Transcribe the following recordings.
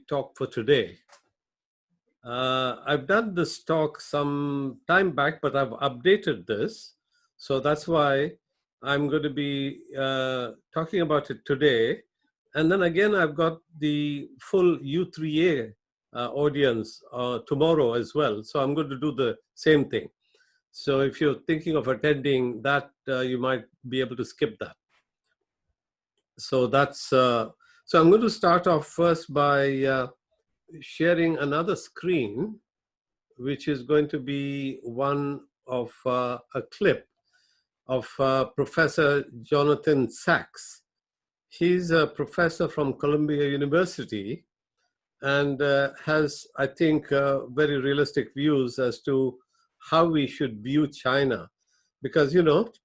talk for today. I've done this talk some time back, but I've updated this. So that's why I'm going to be talking about it today. And then again, I've got the full U3A audience tomorrow as well. So I'm going to do the same thing. So if you're thinking of attending that, you might be able to skip that. So so I'm going to start off first by sharing another screen, which is going to be one of a clip of Professor Jonathan Sachs. He's a professor from Columbia University and has, I think, very realistic views as to how we should view China. Because,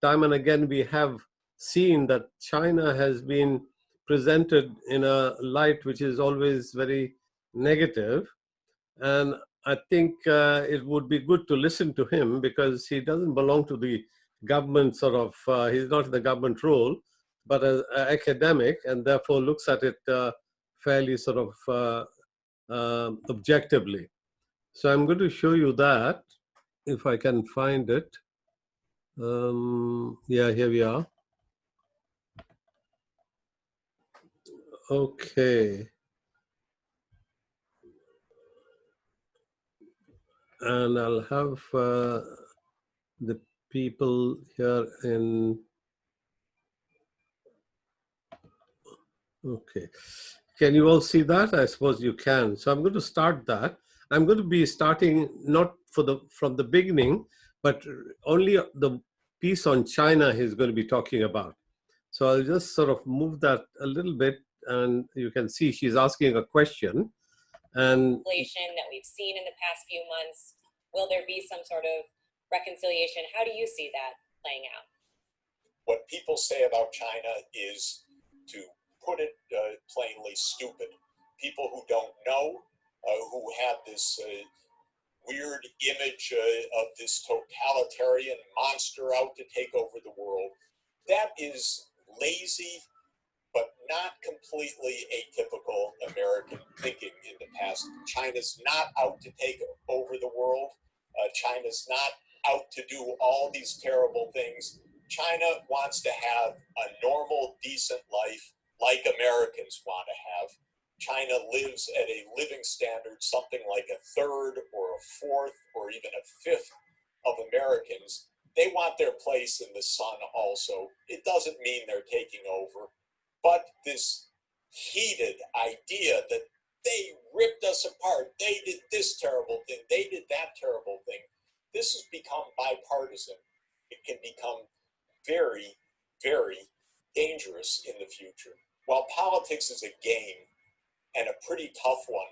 time and again, we have seen that China has been presented in a light which is always very negative. And I think it would be good to listen to him because he doesn't belong to the government he's not in the government role, but as an academic, and therefore looks at it fairly objectively. So I'm going to show you that if I can find it. Yeah, here we are. Okay. And I'll have the people here in. Okay. Can you all see that? I suppose you can. So I'm going to start that. I'm going to be starting not from the beginning, but only the piece on China he's going to be talking about. So I'll just sort of move that a little bit, and you can see she's asking a question. And that we've seen in the past few months, will there be some sort of reconciliation? How do you see that playing out? What people say about China is, to put it plainly, stupid. People who don't know, who have this weird image of this totalitarian monster out to take over the world. That is lazy, but not completely atypical American thinking in the past. China's not out to take over the world. China's not out to do all these terrible things. China wants to have a normal, decent life like Americans want to have. China lives at a living standard, something like a third or a fourth or even a fifth of Americans. They want their place in the sun also. It doesn't mean they're taking over. But this heated idea that they ripped us apart, they did this terrible thing, they did that terrible thing, this has become bipartisan. It can become very, very dangerous in the future. While politics is a game, and a pretty tough one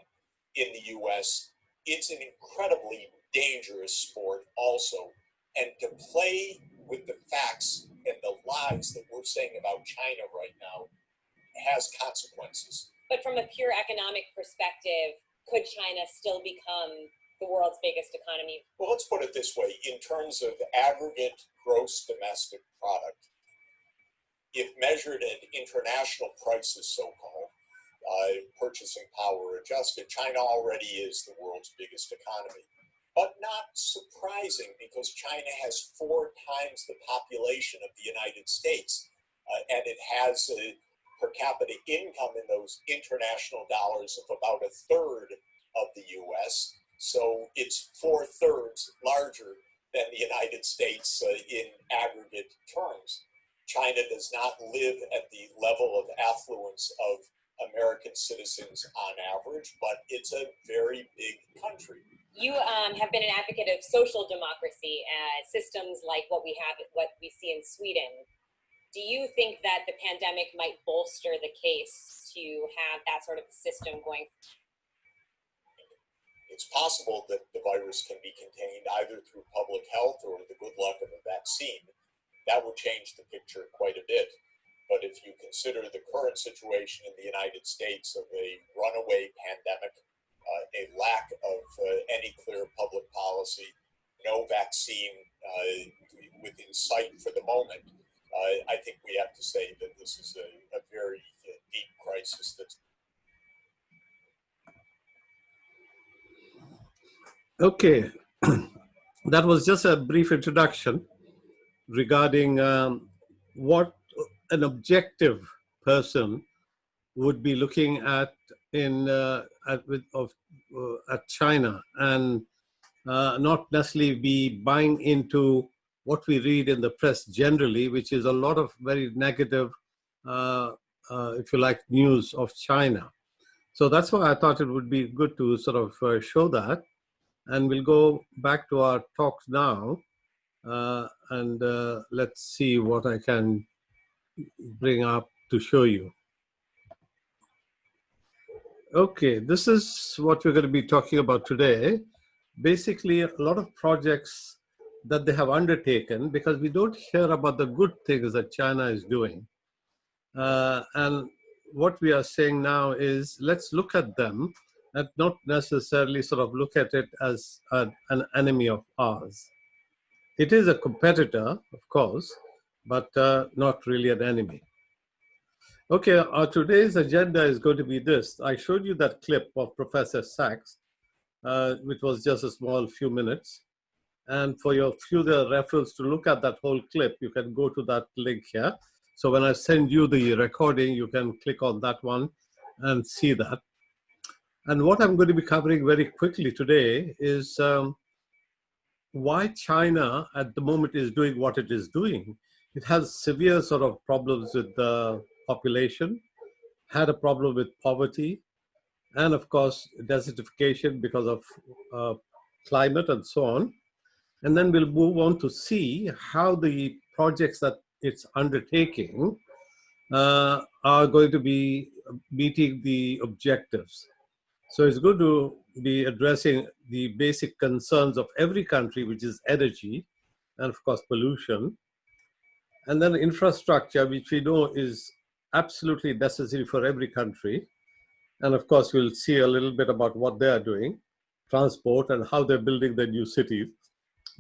in the US, it's an incredibly dangerous sport also. And to play with the facts and the lies that we're saying about China right now has consequences. But from a pure economic perspective, could China still become the world's biggest economy? Well, let's put it this way. In terms of aggregate gross domestic product, if measured at international prices, so-called, purchasing power adjusted, China already is the world's biggest economy. But not surprising, because China has 4 times the population of the United States, and it has a per capita income in those international dollars of about a third of the US. So it's 4/3 larger than the United States in aggregate terms. China does not live at the level of affluence of American citizens on average, but it's a very big country. You have been an advocate of social democracy, systems like what we see in Sweden. Do you think that the pandemic might bolster the case to have that sort of system going? It's possible that the virus can be contained either through public health or the good luck of a vaccine. That would change the picture quite a bit. But if you consider the current situation in the United States of a runaway pandemic, a lack of any clear public policy, no vaccine within sight for the moment, I think we have to say that this is a very deep crisis that's Okay, that was just a brief introduction regarding what an objective person would be looking at in at China, and not necessarily be buying into what we read in the press generally, which is a lot of very negative, uh, if you like, news of China. So that's why I thought it would be good to sort of show that. And we'll go back to our talk now, and let's see what I can bring up to show you. Okay, this is what we're going to be talking about today. Basically, a lot of projects that they have undertaken, because we don't hear about the good things that China is doing. And what we are saying now is let's look at them and not necessarily sort of look at it as an enemy of ours. It is a competitor, of course, but not really an enemy. Okay, our today's agenda is going to be this. I showed you that clip of Professor Sachs, which was just a small few minutes. And for your further reference to look at that whole clip, you can go to that link here. So when I send you the recording, you can click on that one and see that. And what I'm going to be covering very quickly today is why China at the moment is doing what it is doing. It has severe sort of problems with the population, had a problem with poverty, and of course, desertification because of climate and so on. And then we'll move on to see how the projects that it's undertaking are going to be meeting the objectives. So it's going to be addressing the basic concerns of every country, which is energy and, of course, pollution. And then infrastructure, which we know is absolutely necessary for every country. And of course, we'll see a little bit about what they are doing, transport, and how they're building their new cities,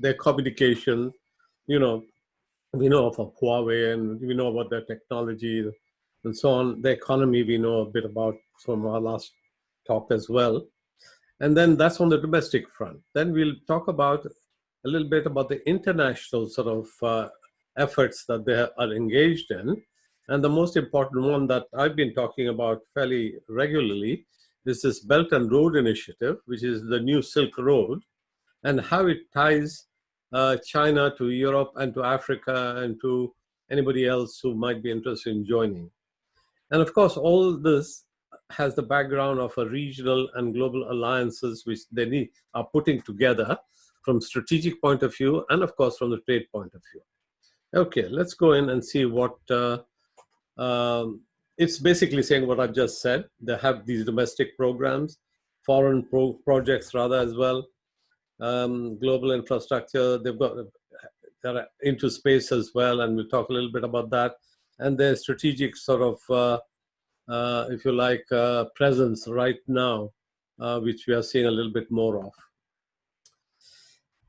their communication. You know, we know of Huawei and we know about their technology and so on. The economy, we know a bit about from our last talk as well. And then that's on the domestic front. Then we'll talk about a little bit about the international sort of efforts that they are engaged in. And the most important one that I've been talking about fairly regularly is this Belt and Road Initiative, which is the new Silk Road, and how it ties China to Europe and to Africa and to anybody else who might be interested in joining. And of course, all this has the background of a regional and global alliances which they need, are putting together from strategic point of view and of course from the trade point of view. Okay, let's go in and see what it's basically saying what I've just said. They have these domestic programs, foreign projects rather as well, global infrastructure. They're into space as well, and we'll talk a little bit about that. And their strategic sort of if you like, presence right now, which we are seeing a little bit more of.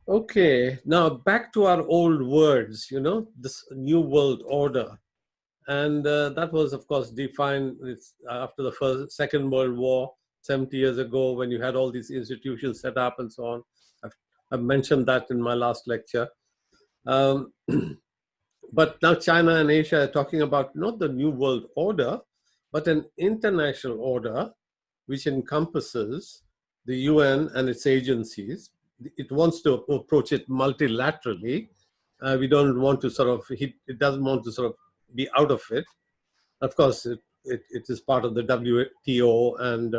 Okay, now back to our old words, you know, this new world order. And that was, of course, defined after the Second World War, 70 years ago, when you had all these institutions set up and so on. I've mentioned that in my last lecture. Um, but now China and Asia are talking about not the new world order, but an international order which encompasses the UN and its agencies. It wants to approach it multilaterally. We don't want to sort of, it doesn't want to sort of be out of it. Of course, it is part of the WTO and,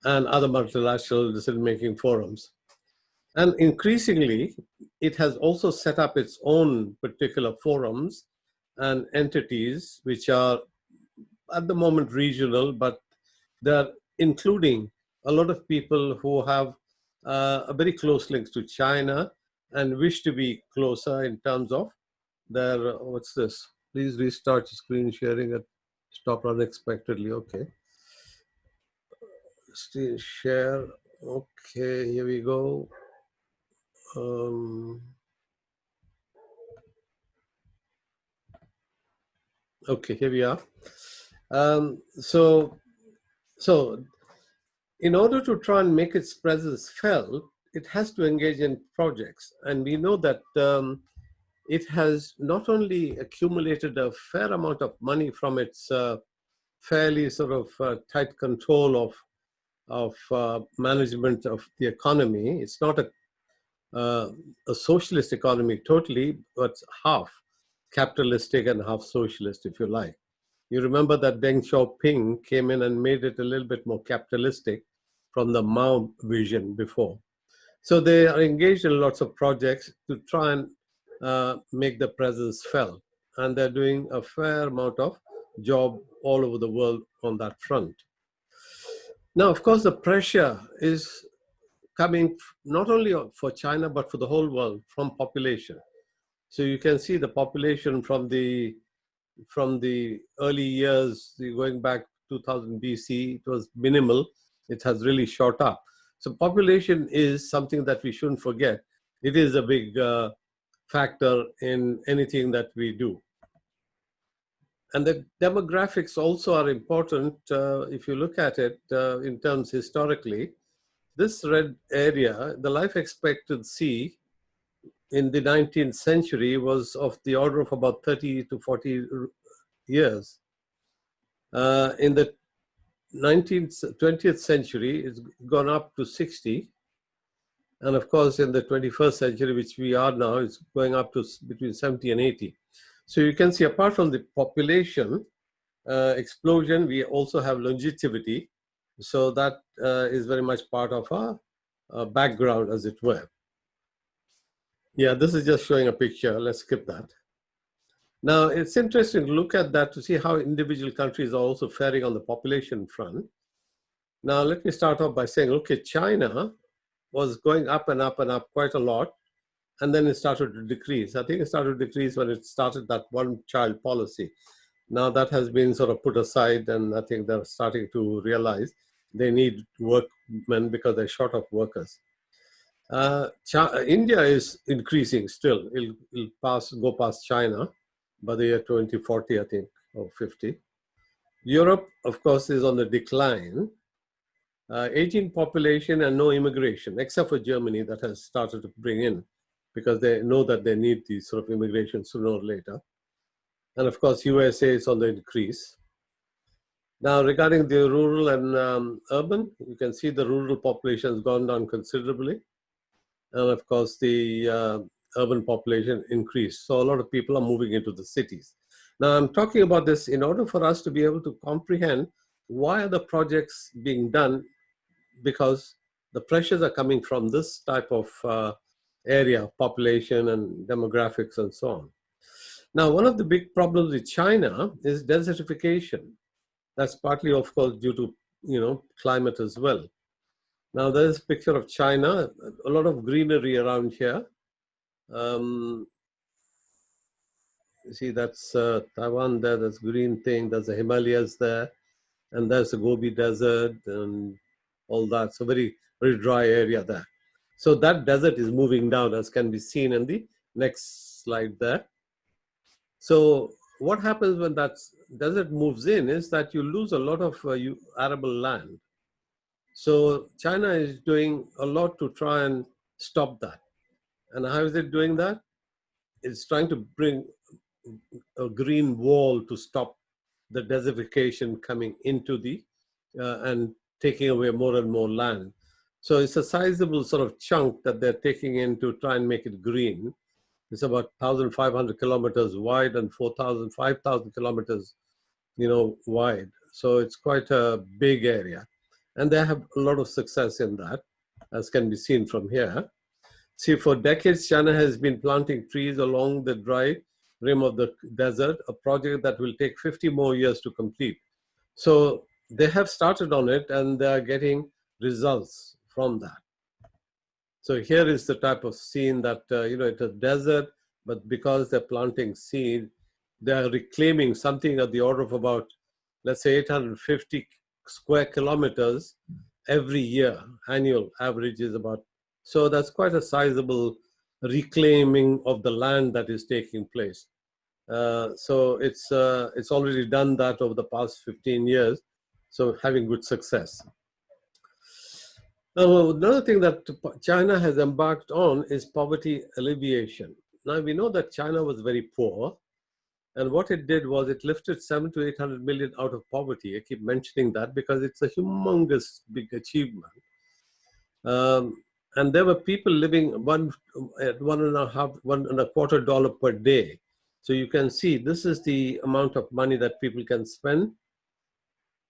and other multilateral decision-making forums. And increasingly, it has also set up its own particular forums and entities, which are at the moment regional, but they're including a lot of people who have a very close links to China and wish to be closer in terms of their, what's this? Please restart screen sharing and stop unexpectedly. Okay. Still share. Okay, here we go. Okay, here we are. So in order to try and make its presence felt, it has to engage in projects. And we know that it has not only accumulated a fair amount of money from its fairly sort of tight control of management of the economy. It's not a socialist economy totally, but half capitalistic and half socialist, if you like. You remember that Deng Xiaoping came in and made it a little bit more capitalistic from the Mao vision before. So they are engaged in lots of projects to try and make the presence felt. And they're doing a fair amount of job all over the world on that front. Now, of course, the pressure is coming not only for China, but for the whole world from population. So you can see the population from the early years, going back 2000 BC, it was minimal. It has really shot up. So population is something that we shouldn't forget. It is a big factor in anything that we do. And the demographics also are important if you look at it in terms historically. This red area, the life expectancy in the 19th century was of the order of about 30 to 40 years. In the 20th century, it's gone up to 60. And of course, in the 21st century, which we are now, it's going up to between 70 and 80. So you can see, apart from the population explosion, we also have longevity. So that is very much part of our background, as it were. Yeah, this is just showing a picture. Let's skip that. Now, it's interesting to look at that to see how individual countries are also faring on the population front. Now, let me start off by saying, okay, China was going up and up and up quite a lot, and then it started to decrease. I think it started to decrease when it started that one-child policy. Now that has been sort of put aside, and I think they're starting to realize they need workmen because they're short of workers. India is increasing still. It'll go past China by the year 2040, I think, or 50. Europe, of course, is on the decline. Aging population and no immigration, except for Germany that has started to bring in, because they know that they need these sort of immigration sooner or later. And of course, USA is on the increase. Now, regarding the rural and urban, you can see the rural population has gone down considerably. And of course, the urban population increased. So a lot of people are moving into the cities. Now, I'm talking about this in order for us to be able to comprehend why are the projects being done, because the pressures are coming from this type of area of population and demographics and so on. Now, one of the big problems with China is desertification. That's partly, of course, due to climate as well. Now, there's a picture of China, a lot of greenery around here. You see, that's Taiwan there, there's green thing, there's the Himalayas there, and there's the Gobi Desert and all that. So very, very dry area there. So that desert is moving down, as can be seen in the next slide there. So what happens when that desert moves in is that you lose a lot of arable land. So China is doing a lot to try and stop that. And how is it doing that? It's trying to bring a green wall to stop the desertification coming into the and taking away more and more land. So it's a sizable sort of chunk that they're taking in to try and make it green. It's about 1,500 kilometers wide and 5,000 kilometers, wide. So it's quite a big area. And they have a lot of success in that, as can be seen from here. See, for decades, China has been planting trees along the dry rim of the desert, a project that will take 50 more years to complete. So they have started on it and they are getting results from that. So here is the type of scene that, it's a desert, but because they're planting seed, they're reclaiming something at the order of about, let's say, 850 square kilometers every year. Annual average is about, so that's quite a sizable reclaiming of the land that is taking place. So it's already done that over the past 15 years, so having good success. Another thing that China has embarked on is poverty alleviation. Now we know that China was very poor, and what it did was it lifted 700 to 800 million out of poverty. I keep mentioning that because it's a humongous big achievement. And there were people living at $1.25 per day. So you can see this is the amount of money that people can spend.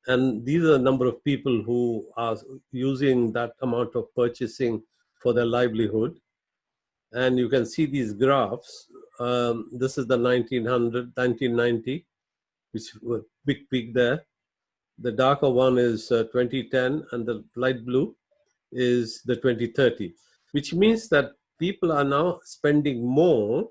And these are the number of people who are using that amount of purchasing for their livelihood. And you can see these graphs. This is the 1990, which was big peak there. The darker one is 2010, and the light blue is the 2030, which means that people are now spending more,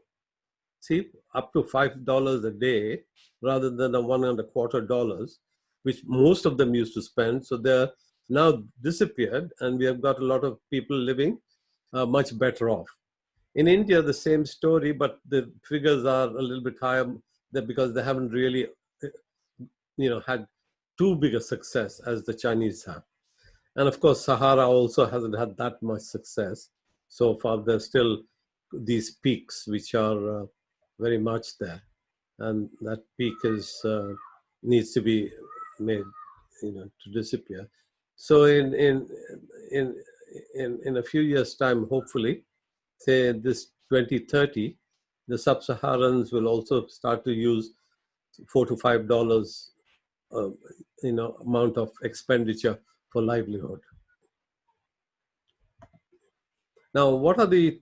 see, up to $5 a day rather than the $1.25, which most of them used to spend. So they're now disappeared, and we have got a lot of people living much better off. In India, the same story, but the figures are a little bit higher because they haven't really, had too big a success as the Chinese have. And of course, Sahara also hasn't had that much success so far. There's still these peaks which are very much there, and that peak is needs to be made, to disappear. So in a few years' time, hopefully, say this 2030, the sub-Saharans will also start to use $4 to $5, amount of expenditure for livelihood. Now, what are the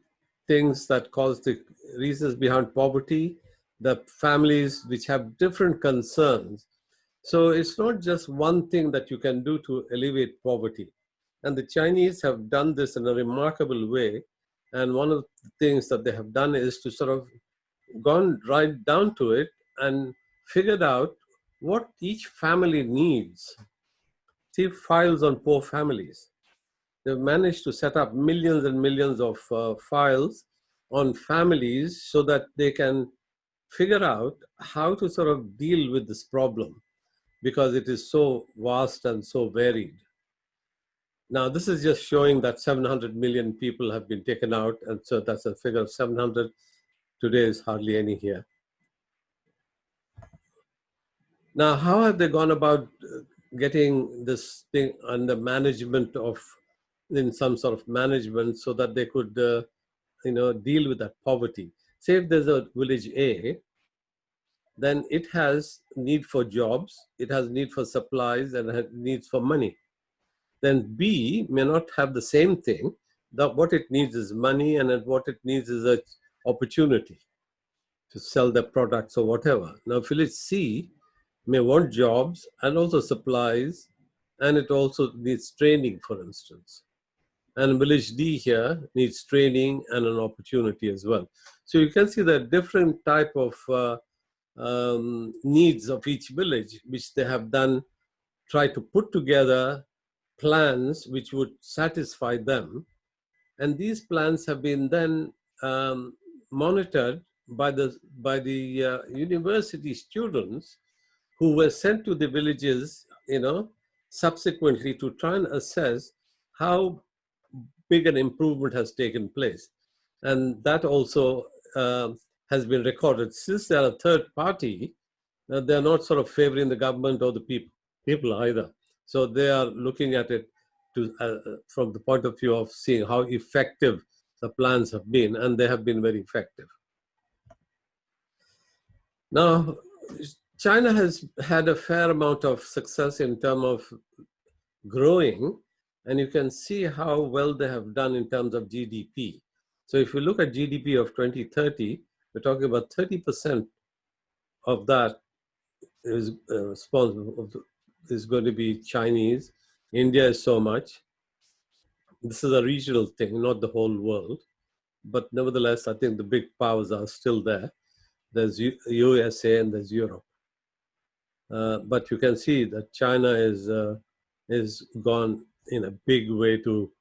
things that cause the reasons behind poverty? The families which have different concerns. So it's not just one thing that you can do to alleviate poverty. And the Chinese have done this in a remarkable way. And one of the things that they have done is to sort of gone right down to it and figured out what each family needs. See, files on poor families. They've managed to set up millions and millions of files on families so that they can figure out how to sort of deal with this problem, because it is so vast and so varied. Now, this is just showing that 700 million people have been taken out, and so that's a figure of 700. Today is hardly any here. Now, how have they gone about getting this thing under management in some sort of management so that they could, deal with that poverty? Say if there's a village A, then it has need for jobs, it has need for supplies, and it has needs for money. Then B may not have the same thing. That what it needs is money, and what it needs is an opportunity to sell their products or whatever. Now, village C may want jobs and also supplies, and it also needs training, for instance. And village D here needs training and an opportunity as well. So you can see the different type of needs of each village, which they have done, try to put together plans which would satisfy them. And these plans have been then monitored by the university students who were sent to the villages, subsequently to try and assess how big an improvement has taken place. And that also has been recorded. Since they are a third party, they're not sort of favoring the government or the people either. So they are looking at it from the point of view of seeing how effective the plans have been, and they have been very effective. Now, China has had a fair amount of success in terms of growing, and you can see how well they have done in terms of GDP. So if you look at GDP of 2030, we're talking about 30% of that is responsible, is going to be Chinese. India is so much. This is a regional thing, not the whole world. But nevertheless, I think the big powers are still there. There's USA and there's Europe. But you can see that China is gone in a big way to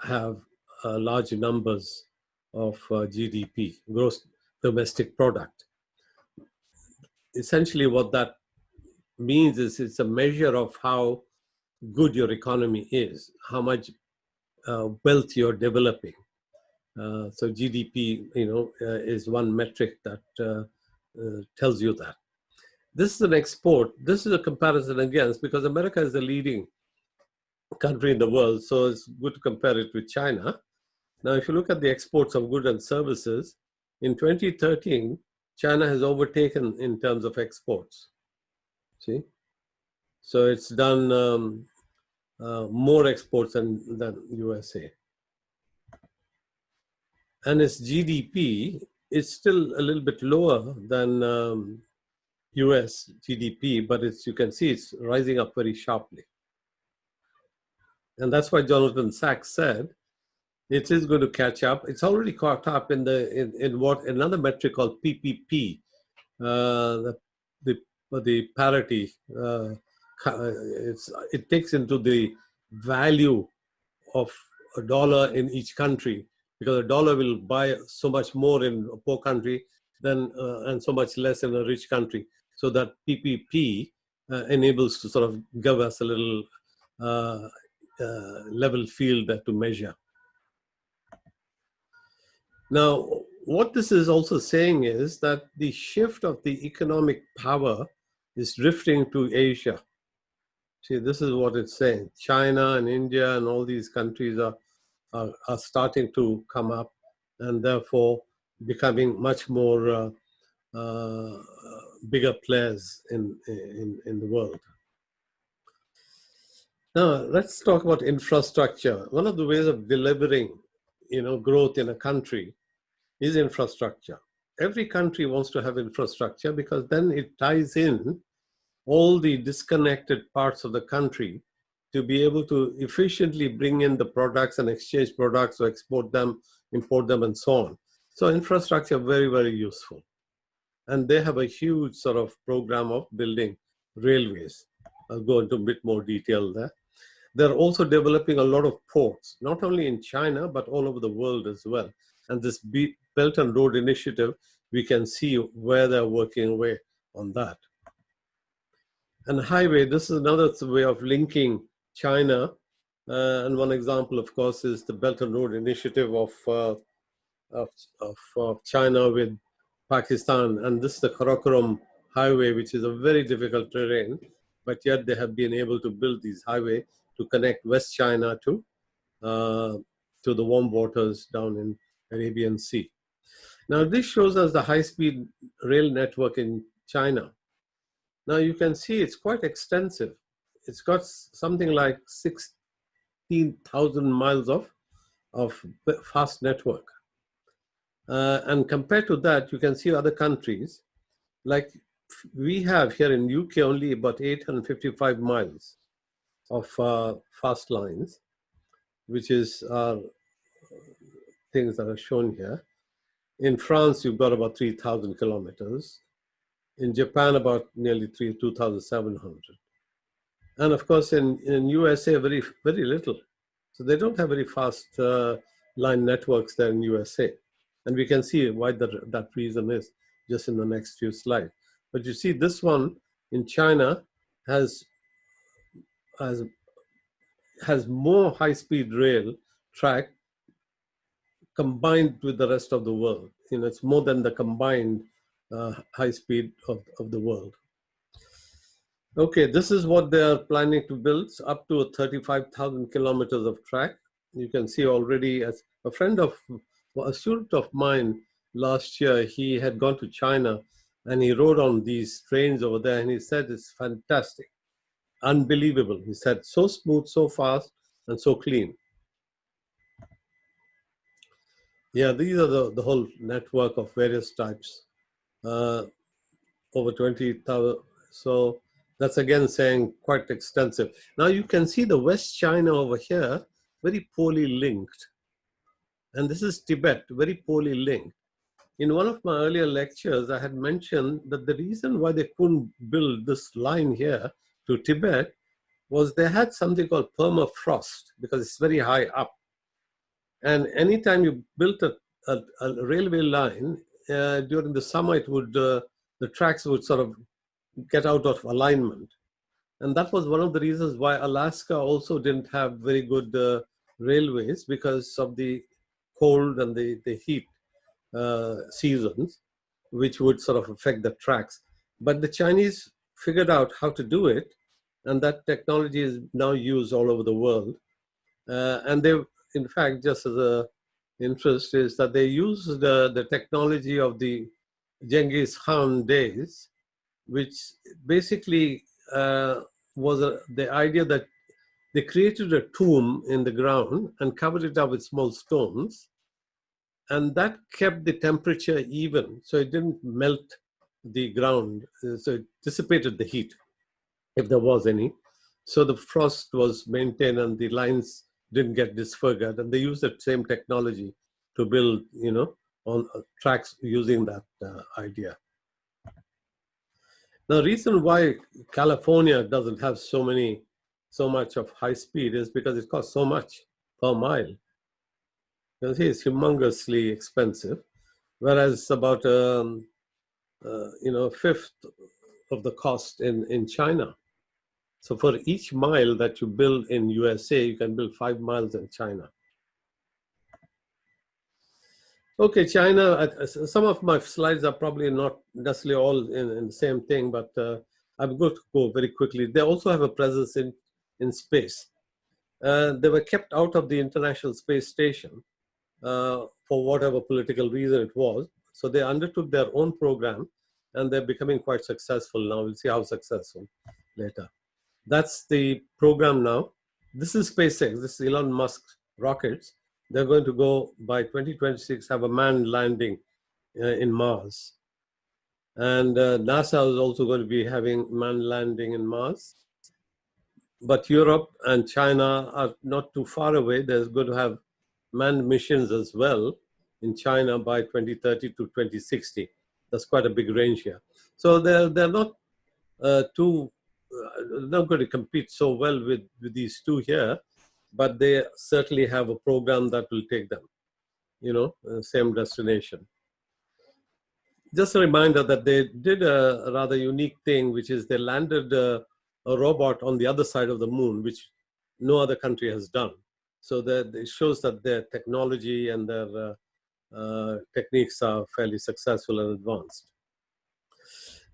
have large numbers of GDP, gross domestic product. Essentially, what that means is it's a measure of how good your economy is, how much wealth you're developing. So GDP, is one metric that tells you that. This is an export. This is a comparison against, because America is the leading country in the world, so it's good to compare it with China. Now, if you look at the exports of goods and services, in 2013, China has overtaken in terms of exports. See? So it's done more exports than USA. And its GDP is still a little bit lower than US GDP, but you can see it's rising up very sharply. And that's why Jonathan Sachs said it is going to catch up. It's already caught up in what another metric called PPP, the parity. It takes into the value of a dollar in each country, because a dollar will buy so much more in a poor country than and so much less in a rich country. So that PPP enables to sort of give us a little level field to measure. Now, what this is also saying is that the shift of the economic power is drifting to Asia. See, this is what it's saying. China and India and all these countries are starting to come up, and therefore becoming much more bigger players in the world. Now, let's talk about infrastructure. One of the ways of delivering, growth in a country is infrastructure. Every country wants to have infrastructure because then it ties in all the disconnected parts of the country to be able to efficiently bring in the products and exchange products or export them, import them, and so on. So infrastructure, very, very useful. And they have a huge sort of program of building railways. I'll go into a bit more detail there. They're also developing a lot of ports, not only in China, but all over the world as well. And this Belt and Road Initiative, we can see where they're working away on that. And highway, this is another way of linking China. And one example, of course, is the Belt and Road Initiative of China with Pakistan. And this is the Karakoram Highway, which is a very difficult terrain, but yet they have been able to build these highways to connect West China to the warm waters down in Arabian Sea. Now, this shows us the high-speed rail network in China. Now, you can see it's quite extensive. It's got something like 16,000 miles of fast network. And compared to that, you can see other countries, like we have here in UK only about 855 miles of fast lines, which is things that are shown here. In France, you've got about 3,000 kilometers. In Japan, about nearly 2,700. And of course, in USA, very, very little. So they don't have very fast line networks there in USA. And we can see why that reason is just in the next few slides. But you see this one in China has more high-speed rail track combined with the rest of the world. It's more than the combined high speed of the world. Okay, this is what they are planning to build, up to 35,000 kilometers of track. You can see already, as a student of mine last year, he had gone to China and he rode on these trains over there, and he said it's fantastic, unbelievable. He said, so smooth, so fast, and so clean. Yeah, these are the whole network of various types, over 20,000. So that's again saying quite extensive. Now you can see the West China over here, very poorly linked. And this is Tibet, very poorly linked. In one of my earlier lectures, I had mentioned that the reason why they couldn't build this line here to Tibet was they had something called permafrost, because it's very high up. And anytime you built a railway line, during the summer, it would the tracks would sort of get out of alignment. And that was one of the reasons why Alaska also didn't have very good railways because of the cold and the heat seasons, which would sort of affect the tracks. But the Chinese figured out how to do it, and that technology is now used all over the world. And they, in fact, just as a interest, is that they use the technology of the Genghis Khan days, which basically was the idea that they created a tomb in the ground and covered it up with small stones, and that kept the temperature even, so it didn't melt the ground, so it dissipated the heat if there was any. So the frost was maintained and the lines didn't get disfigured, and they used the same technology to build, on tracks using that idea. The reason why California doesn't have so much of high speed is because it costs so much per mile. It's humongously expensive, whereas about a fifth of the cost in China. So for each mile that you build in USA, you can build 5 miles in China. Okay, China, some of my slides are probably not necessarily all in the same thing, but I'm going to go very quickly. They also have a presence in space. They were kept out of the International Space Station for whatever political reason it was. So they undertook their own program, and they're becoming quite successful now. We'll see how successful later. That's the program now. This is SpaceX. This is Elon Musk's rockets. They're going to go by 2026, have a manned landing in Mars. And NASA is also going to be having manned landing in Mars. But Europe and China are not too far away. There's going to have manned missions as well in China by 2030 to 2060. That's quite a big range here. So they're not not going to compete so well with these two here, but they certainly have a program that will take them, same destination. Just a reminder that they did a rather unique thing, which is they landed a robot on the other side of the moon, which no other country has done. So that it shows that their technology and their techniques are fairly successful and advanced.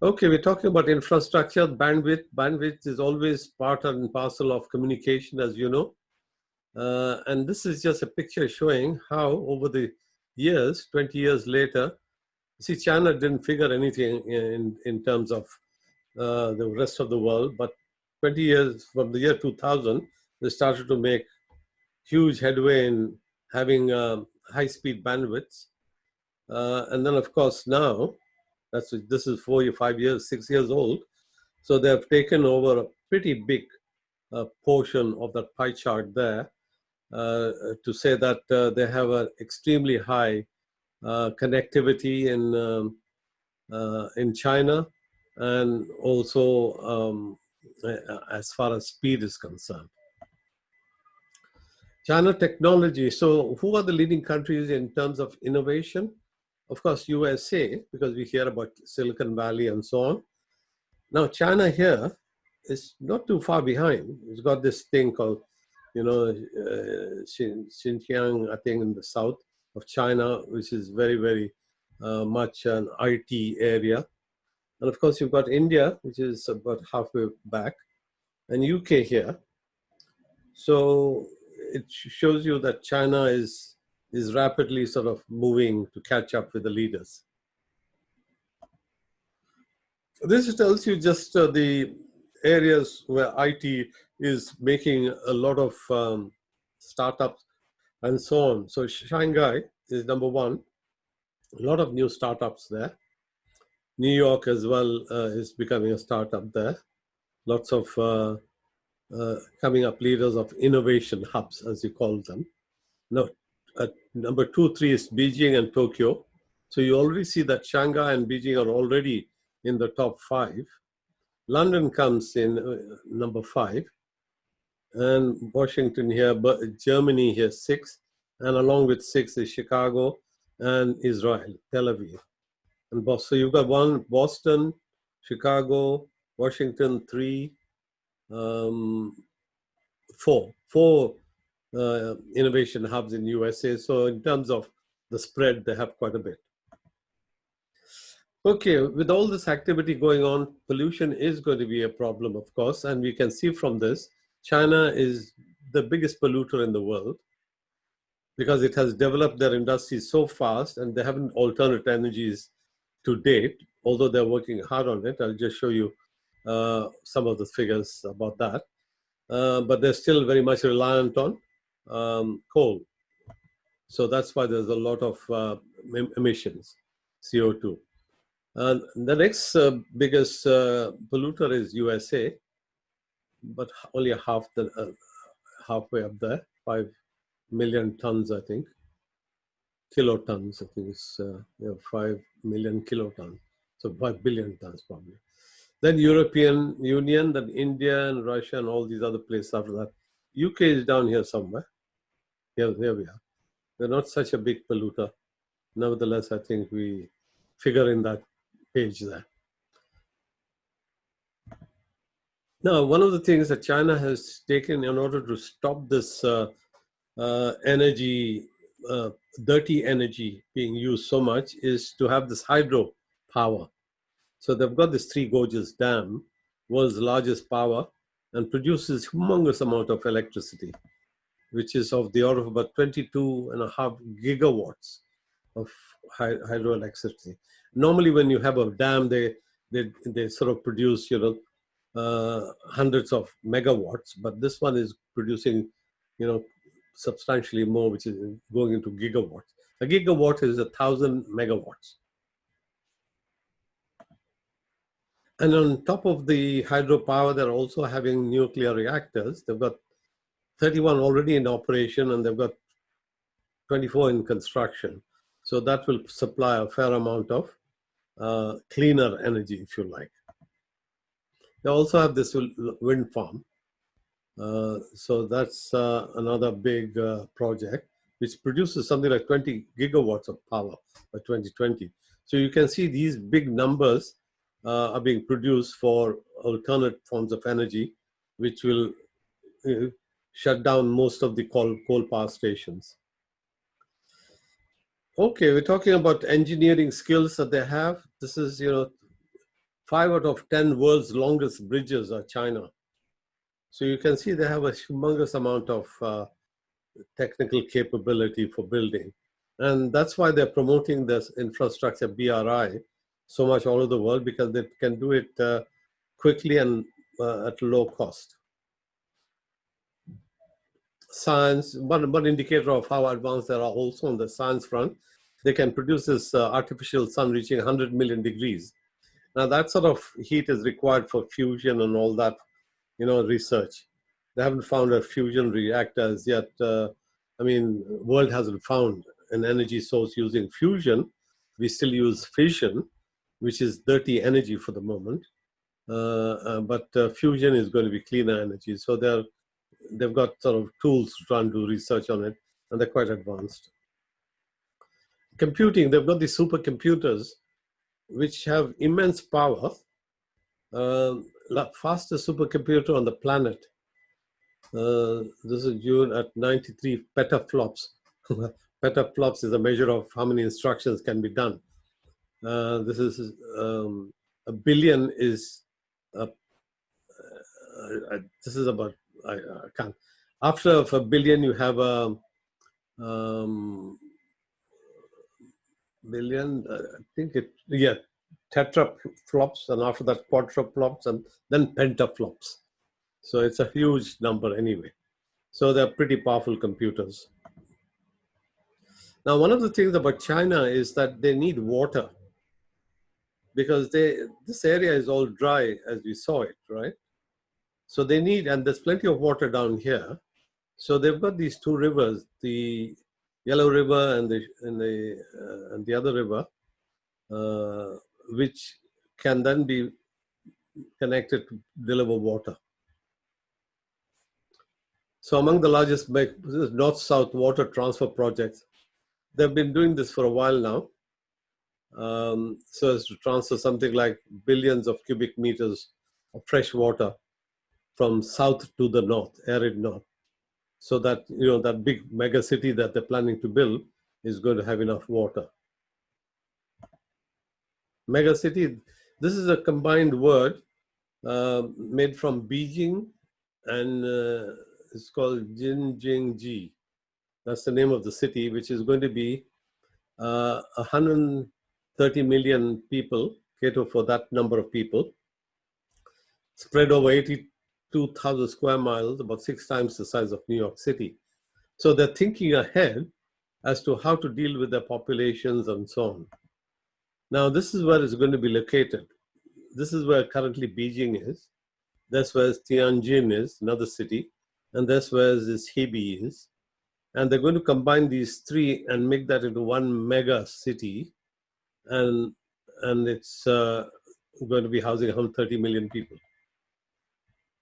Okay, we're talking about infrastructure, bandwidth. Bandwidth is always part and parcel of communication, as you know. And this is just a picture showing how over the years, 20 years later, see, China didn't figure anything in terms of the rest of the world, but 20 years from the year 2000, they started to make huge headway in having high-speed bandwidths. And then, of course, now, this is 4 or 5 years, 6 years old. So they have taken over a pretty big portion of that pie chart there to say that they have an extremely high connectivity in China, and also as far as speed is concerned. China technology. So who are the leading countries in terms of innovation? Of course, USA, because we hear about Silicon Valley and so on. Now, China here is not too far behind. It's got this thing called, Xinjiang, I think, in the south of China, which is very, very much an IT area. And of course, you've got India, which is about halfway back, and UK here. So it shows you that China is rapidly sort of moving to catch up with the leaders. This tells you just the areas where IT is making a lot of startups and so on. So Shanghai is number one. A lot of new startups there. New York as well is becoming a startup there. Lots of coming up leaders of innovation hubs, as you call them. Now, number 2, 3 is Beijing and Tokyo. So you already see that Shanghai and Beijing are already in the top 5. London comes in number 5. And Washington here, but Germany here 6. And along with 6 is Chicago and Israel, Tel Aviv. And so you've got Boston, Chicago, Washington 3, 4 innovation hubs in USA. So in terms of the spread, they have quite a bit. Okay, with all this activity going on, pollution is going to be a problem, of course, and we can see from this, China is the biggest polluter in the world because it has developed their industry so fast and they haven't alternate energies to date, although they're working hard on it. I'll just show you some of the figures about that. But they're still very much reliant on coal. So that's why there's a lot of emissions, CO2. And the next biggest polluter is USA, but only halfway up there, 5 million tons, I think. Kilotons, I think it's 5 million kilotons, so 5 billion tons probably. Then European Union, then India and Russia and all these other places after that. UK is down here somewhere. Here we are. They're not such a big polluter. Nevertheless, I think we figure in that page there. Now, one of the things that China has taken in order to stop this energy, dirty energy being used so much is to have this hydro power. So they've got this Three Gorges Dam, world's largest power, and produces humongous amount of electricity, which is of the order of about 22.5 gigawatts of hydroelectricity. Normally, when you have a dam, they sort of produce, hundreds of megawatts, but this one is producing, substantially more, which is going into gigawatts. A gigawatt is 1,000 megawatts. And on top of the hydropower, they're also having nuclear reactors. They've got 31 already in operation, and they've got 24 in construction. So that will supply a fair amount of cleaner energy, if you like. They also have this wind farm. So that's another big project, which produces something like 20 gigawatts of power by 2020. So you can see these big numbers are being produced for alternate forms of energy, which will shut down most of the coal power stations. Okay, we're talking about engineering skills that they have. This is, 5 out of 10 world's longest bridges are China. So you can see they have a humongous amount of technical capability for building. And that's why they're promoting this infrastructure, BRI, so much all over the world, because they can do it quickly and at low cost. Science, one indicator of how advanced they are also on the science front, they can produce this artificial sun reaching 100 million degrees. Now that sort of heat is required for fusion and all that, research. They haven't found a fusion reactor as yet. World hasn't found an energy source using fusion. We still use fission, which is dirty energy for the moment. But fusion is going to be cleaner energy. So they've got sort of tools to try and do research on it, and they're quite advanced. Computing, they've got these supercomputers, which have immense power. Fastest supercomputer on the planet. This is June at 93 petaflops. Petaflops is a measure of how many instructions can be done. This is a billion is. This is about. I can't. After a billion, you have a billion. I think tetraflops, and after that quadruplops, and then pentaflops. So it's a huge number anyway. So they're pretty powerful computers. Now, one of the things about China is that they need water because this area is all dry as we saw it, right? So they need, and there's plenty of water down here. So they've got these two rivers, the Yellow River and the other river, which can then be connected to deliver water. So among the largest north-south water transfer projects, they've been doing this for a while now, so as to transfer something like billions of cubic meters of fresh water from south to the north, arid north. so that, that big mega city that they're planning to build is going to have enough water. Mega city, this is a combined word made from Beijing and it's called Jinjingji. That's the name of the city, which is going to be 130 million people, cater for that number of people, spread over 82,000 square miles, about 6 times the size of New York City. So they're thinking ahead as to how to deal with their populations and so on. Now, this is where it's going to be located. This is where currently Beijing is. That's where Tianjin is, another city. And that's where this Hebei is. And they're going to combine these three and make that into one mega city. And it's going to be housing 130 million people.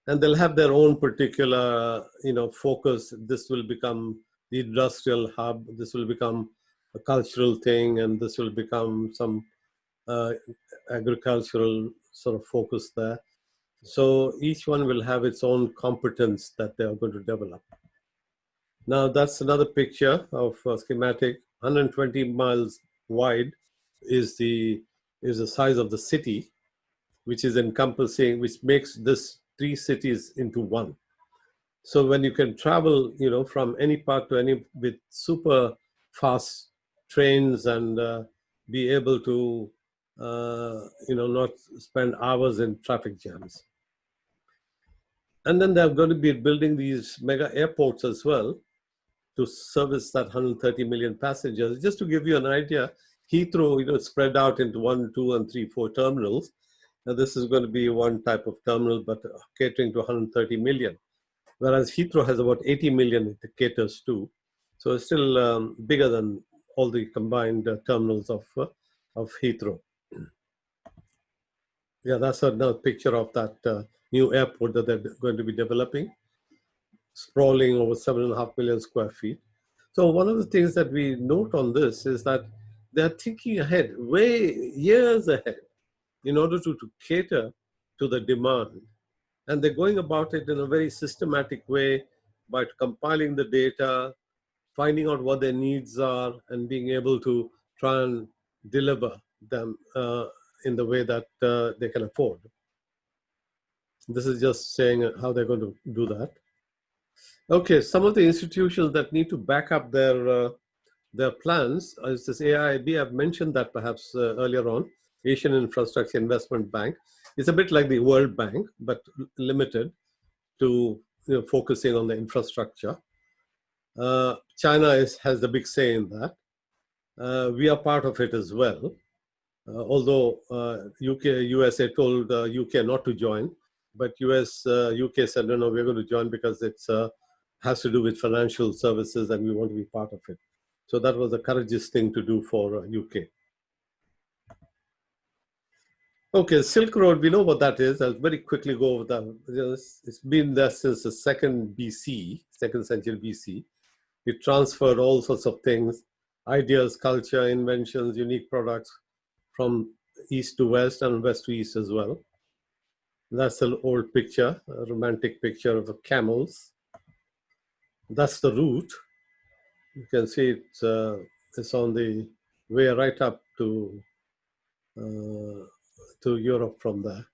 And they'll have their own particular, focus. This will become the industrial hub. This will become a cultural thing, and this will become some agricultural sort of focus there. So each one will have its own competence that they are going to develop. Now that's another picture of a schematic. 120 miles wide is the size of the city, which is encompassing, which makes this 3 cities into one. So when you can travel, from any part to any with super fast trains and be able to, not spend hours in traffic jams. And then they're going to be building these mega airports as well to service that 130 million passengers. Just to give you an idea, Heathrow, spread out into 1, 2, and 3, 4 terminals. Now this is going to be one type of terminal, but catering to 130 million. Whereas Heathrow has about 80 million it caters to. So it's still bigger than all the combined terminals of Heathrow. Yeah, that's another picture of that new airport that they're going to be developing, sprawling over 7.5 million square feet. So one of the things that we note on this is that they're thinking ahead, way years ahead, in order to cater to the demand. And they're going about it in a very systematic way by compiling the data, finding out what their needs are, and being able to try and deliver them in the way that they can afford. This is just saying how they're going to do that. Okay, some of the institutions that need to back up their plans is this AIIB. I've mentioned that perhaps earlier on. Asian Infrastructure Investment Bank. It's a bit like the World Bank, but limited to focusing on the infrastructure. China has the big say in that. We are part of it as well. Although USA told UK not to join, but UK said, no, we're going to join because it's has to do with financial services and we want to be part of it. So that was a courageous thing to do for UK. Okay, Silk Road, we know what that is. I'll very quickly go over that. It's been there since the second century BC. It transferred all sorts of things, ideas, culture, inventions, unique products from east to west and west to east as well. That's an old picture, a romantic picture of camels. That's the route. You can see it's on the way right up to Europe from there.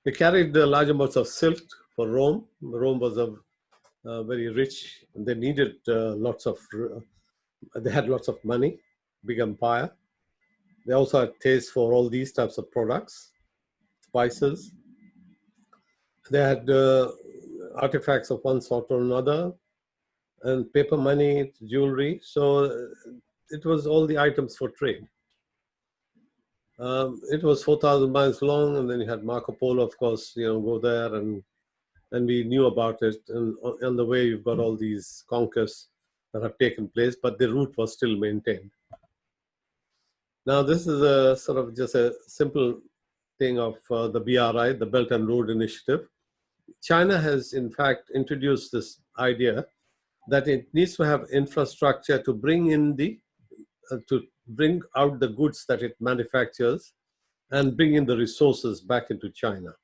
They carried large amounts of silk for Rome. Rome was very rich. They needed they had lots of money, big empire. They also had taste for all these types of products, spices. They had artifacts of one sort or another, and paper money, jewelry. So it was all the items for trade. It was 4,000 miles long, and then you had Marco Polo, of course, go there, and we knew about it. And on the way, you've got all these conquests that have taken place, but the route was still maintained. Now, this is a sort of just a simple thing of the BRI, the Belt and Road Initiative. China has, in fact, introduced this idea that it needs to have infrastructure to bring in to bring out the goods that it manufactures and bring in the resources back into China.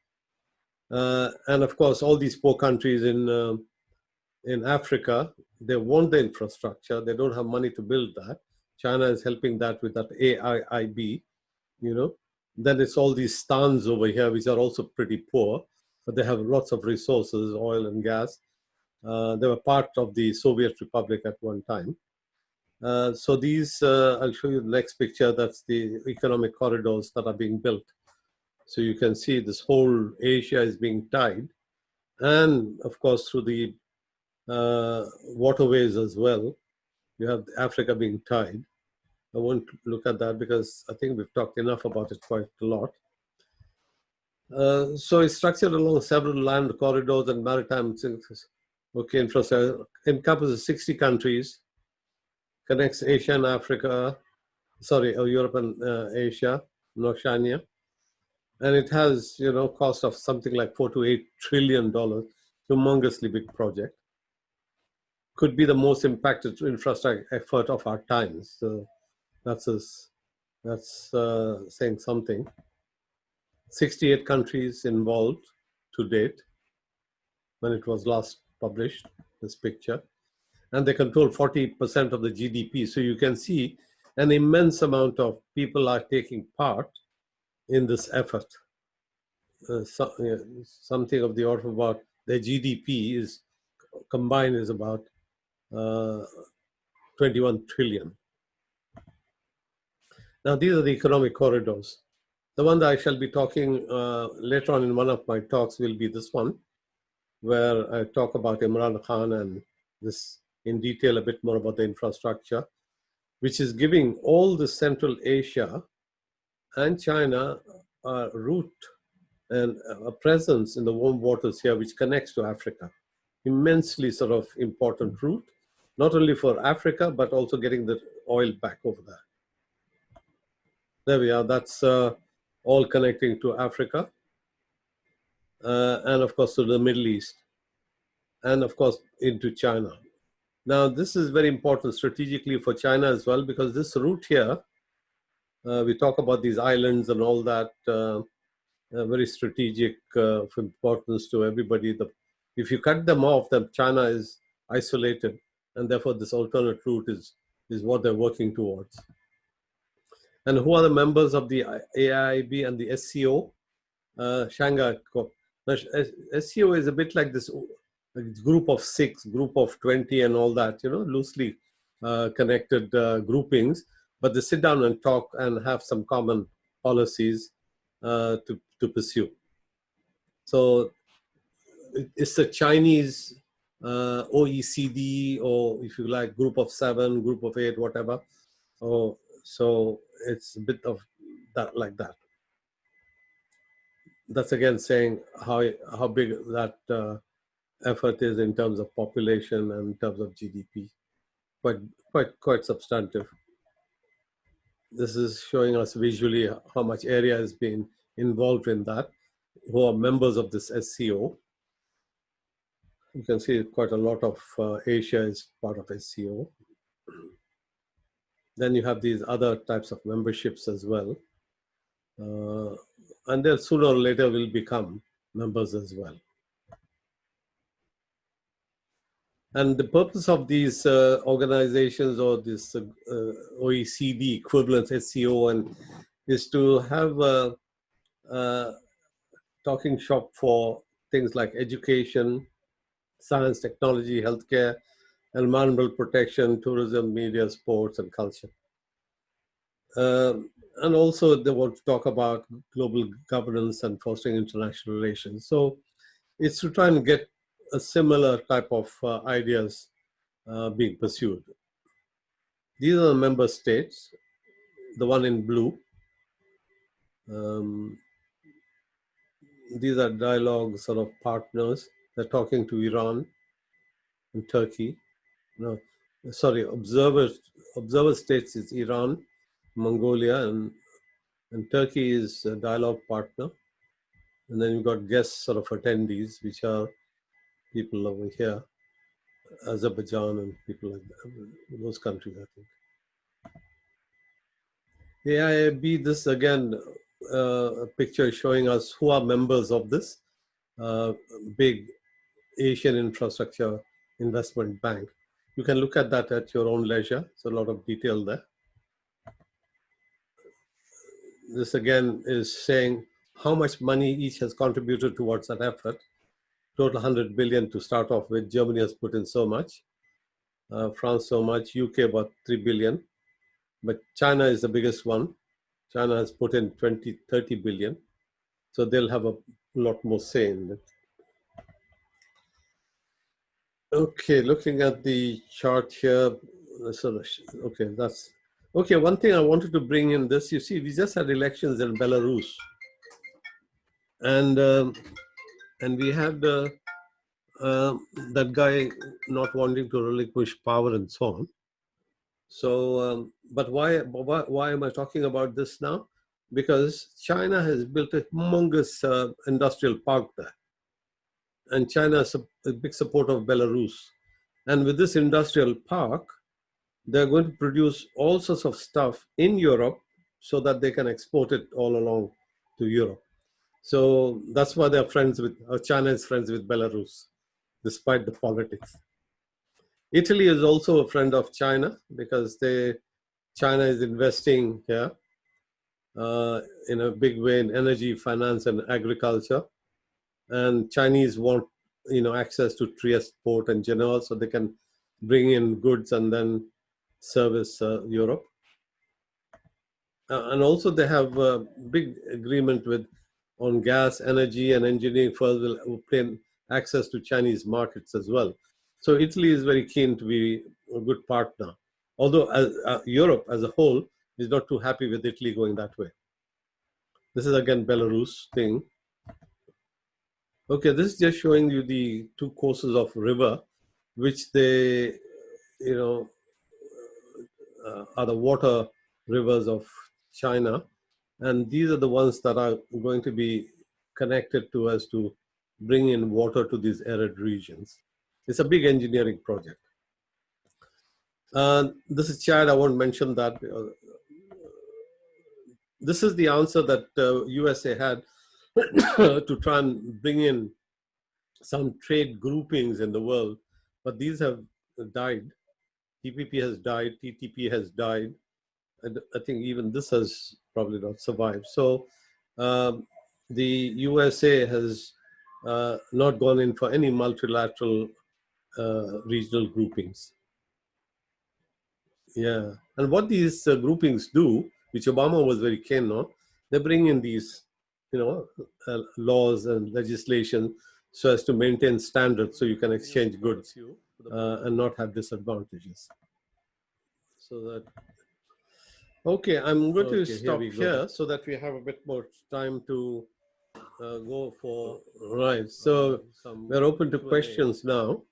And of course, all these poor countries in Africa, they want the infrastructure. They don't have money to build that. China is helping that with that AIIB, you know. Then it's all these stans over here, which are also pretty poor, but they have lots of resources, oil and gas. They were part of the Soviet Republic at one time. So these, I'll show you the next picture. That's the economic corridors that are being built. So you can see this whole Asia is being tied. And of course, through the waterways as well, you have Africa being tied. I won't look at that because I think we've talked enough about it quite a lot. So it's structured along several land corridors and maritime infrastructure, encompasses 60 countries, connects Asia and Africa, Europe and Asia, and Oceania. And it has, cost of something like $4 to $8 trillion, humongously big project. Could be the most impacted infrastructure effort of our times. So that's saying something. 68 countries involved to date when it was last published, this picture. And they control 40% of the GDP. So you can see an immense amount of people are taking part in this effort. Something of the order of about their GDP is combined is about 21 trillion. Now, these are the economic corridors. The one that I shall be talking later on in one of my talks will be this one, where I talk about Imran Khan and this in detail a bit more about the infrastructure, which is giving all the Central Asia and China a route and a presence in the warm waters here, which connects to Africa. Immensely sort of important route, not only for Africa, but also getting the oil back over there. There we are, that's all connecting to Africa. And of course to the Middle East. And of course into China. Now this is very important strategically for China as well, because this route here, we talk about these islands and all that, very strategic of importance to everybody. If you cut them off, then China is isolated, and therefore this alternate route is what they're working towards. And who are the members of the AIIB and the SCO? Shanghai. Now, SCO is a bit like this group of 6, group of 20 and all that, loosely connected groupings, but they sit down and talk and have some common policies to pursue. So it's a Chinese OECD, or if you like, group of 7, group of 8, whatever. So it's a bit of that, like that. That's again saying how big that effort is in terms of population and in terms of GDP. Quite substantive. This is showing us visually how much area has been involved in that, who are members of this SCO. You can see quite a lot of Asia is part of SCO. Then you have these other types of memberships as well. And then sooner or later will become members as well. And the purpose of these organizations, or this OECD equivalent SCO, is to have a talking shop for things like education, science, technology, healthcare, environmental protection, tourism, media, sports, and culture. And also they want to talk about global governance and fostering international relations. So it's to try and get a similar type of ideas being pursued. These are the member states, the one in blue. These are dialogue sort of partners. They're talking to Iran and Turkey. No, sorry, observer states is Iran, Mongolia, and Turkey is a dialogue partner. And then you've got guest sort of attendees, which are people over here, Azerbaijan and people like that, those countries, I think. The AIIB, this again, a picture showing us who are members of this. big Asian infrastructure investment bank. You can look at that at your own leisure. It's a lot of detail there. This again is saying how much money each has contributed towards that effort. Total 100 billion to start off with. Germany has put in so much, France so much, UK about 3 billion, but China is the biggest one. China has put in 30 billion. So they'll have a lot more say in it. Okay, looking at the chart here. Okay, that's okay. One thing I wanted to bring in this, you see, we just had elections in Belarus, and we had that guy not wanting to relinquish power and so on. So, but why am I talking about this now? Because China has built a humongous industrial park there. And China is a big supporter of Belarus. And with this industrial park, they're going to produce all sorts of stuff in Europe so that they can export it all along to Europe. So that's why they're friends with, China is friends with Belarus, despite the politics. Italy is also a friend of China because China is investing here in a big way in energy, finance, and agriculture. And Chinese want, access to Trieste port and Genoa so they can bring in goods and then service Europe. And also they have a big agreement on gas, energy, and engineering firms will obtain access to Chinese markets as well. So Italy is very keen to be a good partner. Although Europe as a whole is not too happy with Italy going that way. This is again Belarus thing. Okay, this is just showing you the two courses of river, which they, are the water rivers of China. And these are the ones that are going to be connected to us to bring in water to these arid regions. It's a big engineering project. This is Chad, I won't mention that. This is the answer that USA had to try and bring in some trade groupings in the world, but these have died. TPP has died, TTP has died, and I think even this has probably not survived. So the USA has not gone in for any multilateral regional groupings. Yeah, and what these groupings do, which Obama was very keen on, they bring in these, laws and legislation so as to maintain standards so you can exchange goods and not have disadvantages. So that, okay, I'm going to stop here so that we have a bit more time to go for, right. So we're open to questions now.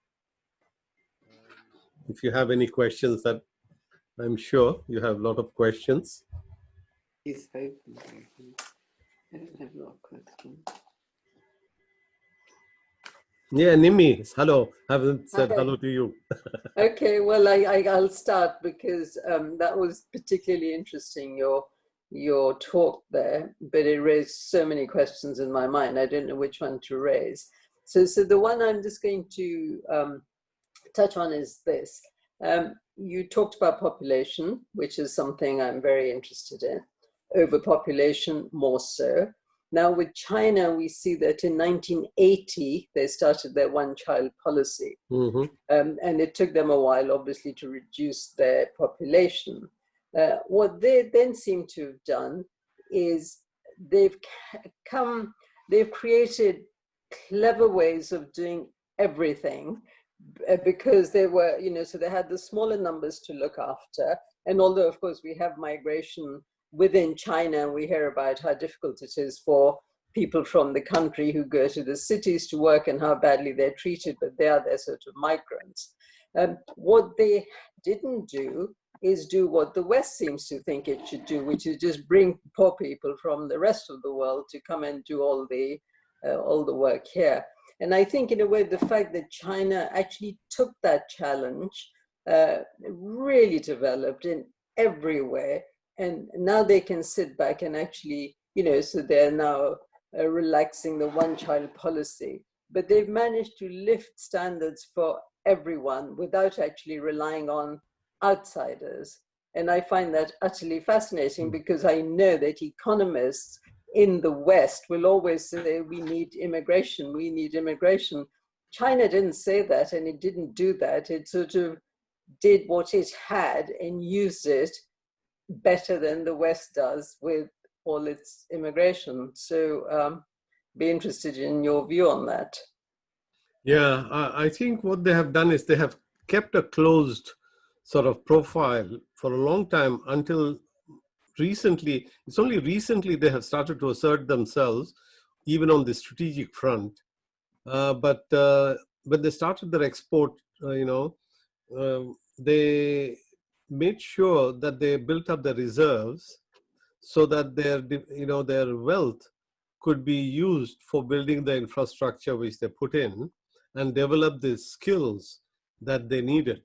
If you have any questions, that I'm sure you have a lot of questions. He's open. I don't have a lot of questions. Yeah, Nimi, hello. I haven't said hello to you. Okay, well, I'll start because that was particularly interesting, your talk there, but it raised so many questions in my mind. I don't know which one to raise. So the one I'm just going to touch on is this. You talked about population, which is something I'm very interested in. Overpopulation, more so. Now with China, we see that in 1980, they started their one-child policy. Mm-hmm. And it took them a while, obviously, to reduce their population. What they then seem to have done is they've created clever ways of doing everything because they were, so they had the smaller numbers to look after. And although, of course, we have migration within China, we hear about how difficult it is for people from the country who go to the cities to work and how badly they're treated, but they're sort of migrants. What they didn't do is do what the West seems to think it should do, which is just bring poor people from the rest of the world to come and do all the work here. And I think in a way, the fact that China actually took that challenge, really developed in every way, and now they can sit back and actually, so they're now relaxing the one-child policy. But they've managed to lift standards for everyone without actually relying on outsiders. And I find that utterly fascinating because I know that economists in the West will always say, we need immigration, we need immigration. China didn't say that, and it didn't do that. It sort of did what it had and used it better than the West does with all its immigration. So be interested in your view on that. Yeah, I think what they have done is they have kept a closed sort of profile for a long time until recently. It's only recently they have started to assert themselves, even on the strategic front. But when they started their export, they made sure that they built up the reserves so that their wealth could be used for building the infrastructure which they put in and develop the skills that they needed.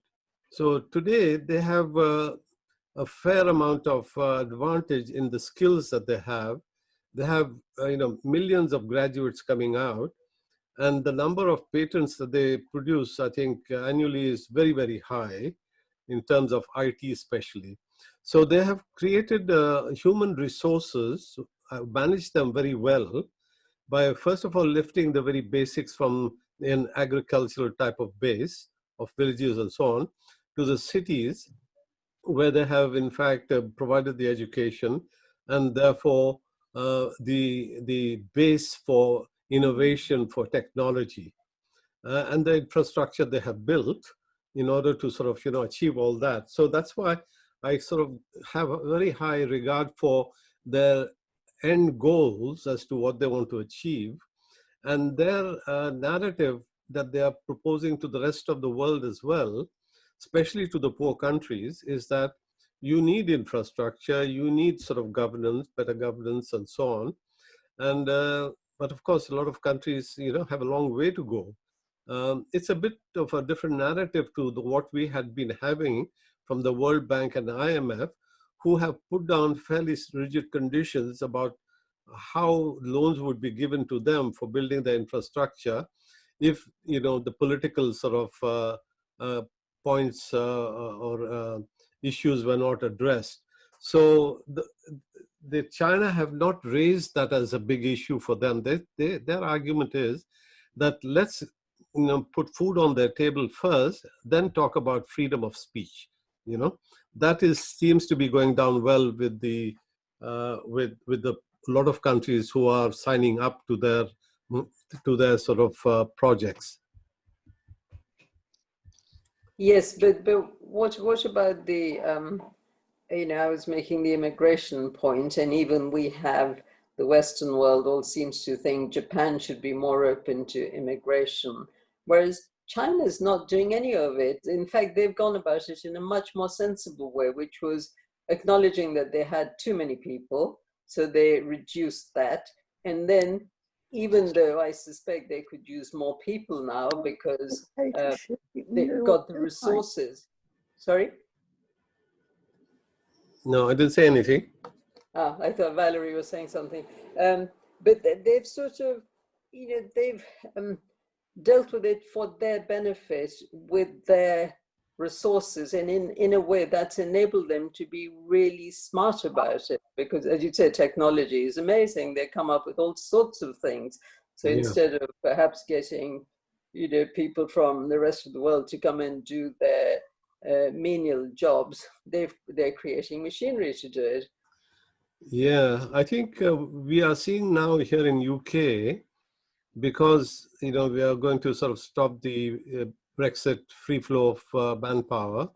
So today they have a fair amount of advantage in the skills that they have. They have millions of graduates coming out, and the number of patents that they produce, I think, annually is very, very high in terms of IT especially. So they have created human resources, managed them very well by, first of all, lifting the very basics from an agricultural type of base of villages and so on to the cities, where they have in fact provided the education and therefore the base for innovation for technology and the infrastructure they have built in order to sort of achieve all that. So that's why I sort of have a very high regard for their end goals as to what they want to achieve, and their narrative that they are proposing to the rest of the world as well, especially to the poor countries, is that you need infrastructure, you need sort of governance, better governance, and so on. And but of course, a lot of countries, have a long way to go. It's a bit of a different narrative to what we had been having from the World Bank and the IMF, who have put down fairly rigid conditions about how loans would be given to them for building the infrastructure if the political sort of points or issues were not addressed. So the China have not raised that as a big issue for them. Their argument is that let's put food on their table first, then talk about freedom of speech. That seems to be going down well with the a lot of countries who are signing up to their sort of projects. Yes, but what about the I was making the immigration point, and even we have the Western world all seems to think Japan should be more open to immigration, whereas China is not doing any of it. In fact, they've gone about it in a much more sensible way, which was acknowledging that they had too many people, so they reduced that. And then, even though I suspect they could use more people now because they've got the resources. Sorry? No, I didn't say anything. I thought Valerie was saying something. But they've sort of, they've dealt with it for their benefit with their resources, and in a way that's enabled them to be really smart about it, because as you said, technology is amazing. They come up with all sorts of things. So instead of perhaps getting people from the rest of the world to come and do their menial jobs, they're creating machinery to do it. Yeah, I think we are seeing now here in UK, because we are going to sort of stop the Brexit free flow of manpower.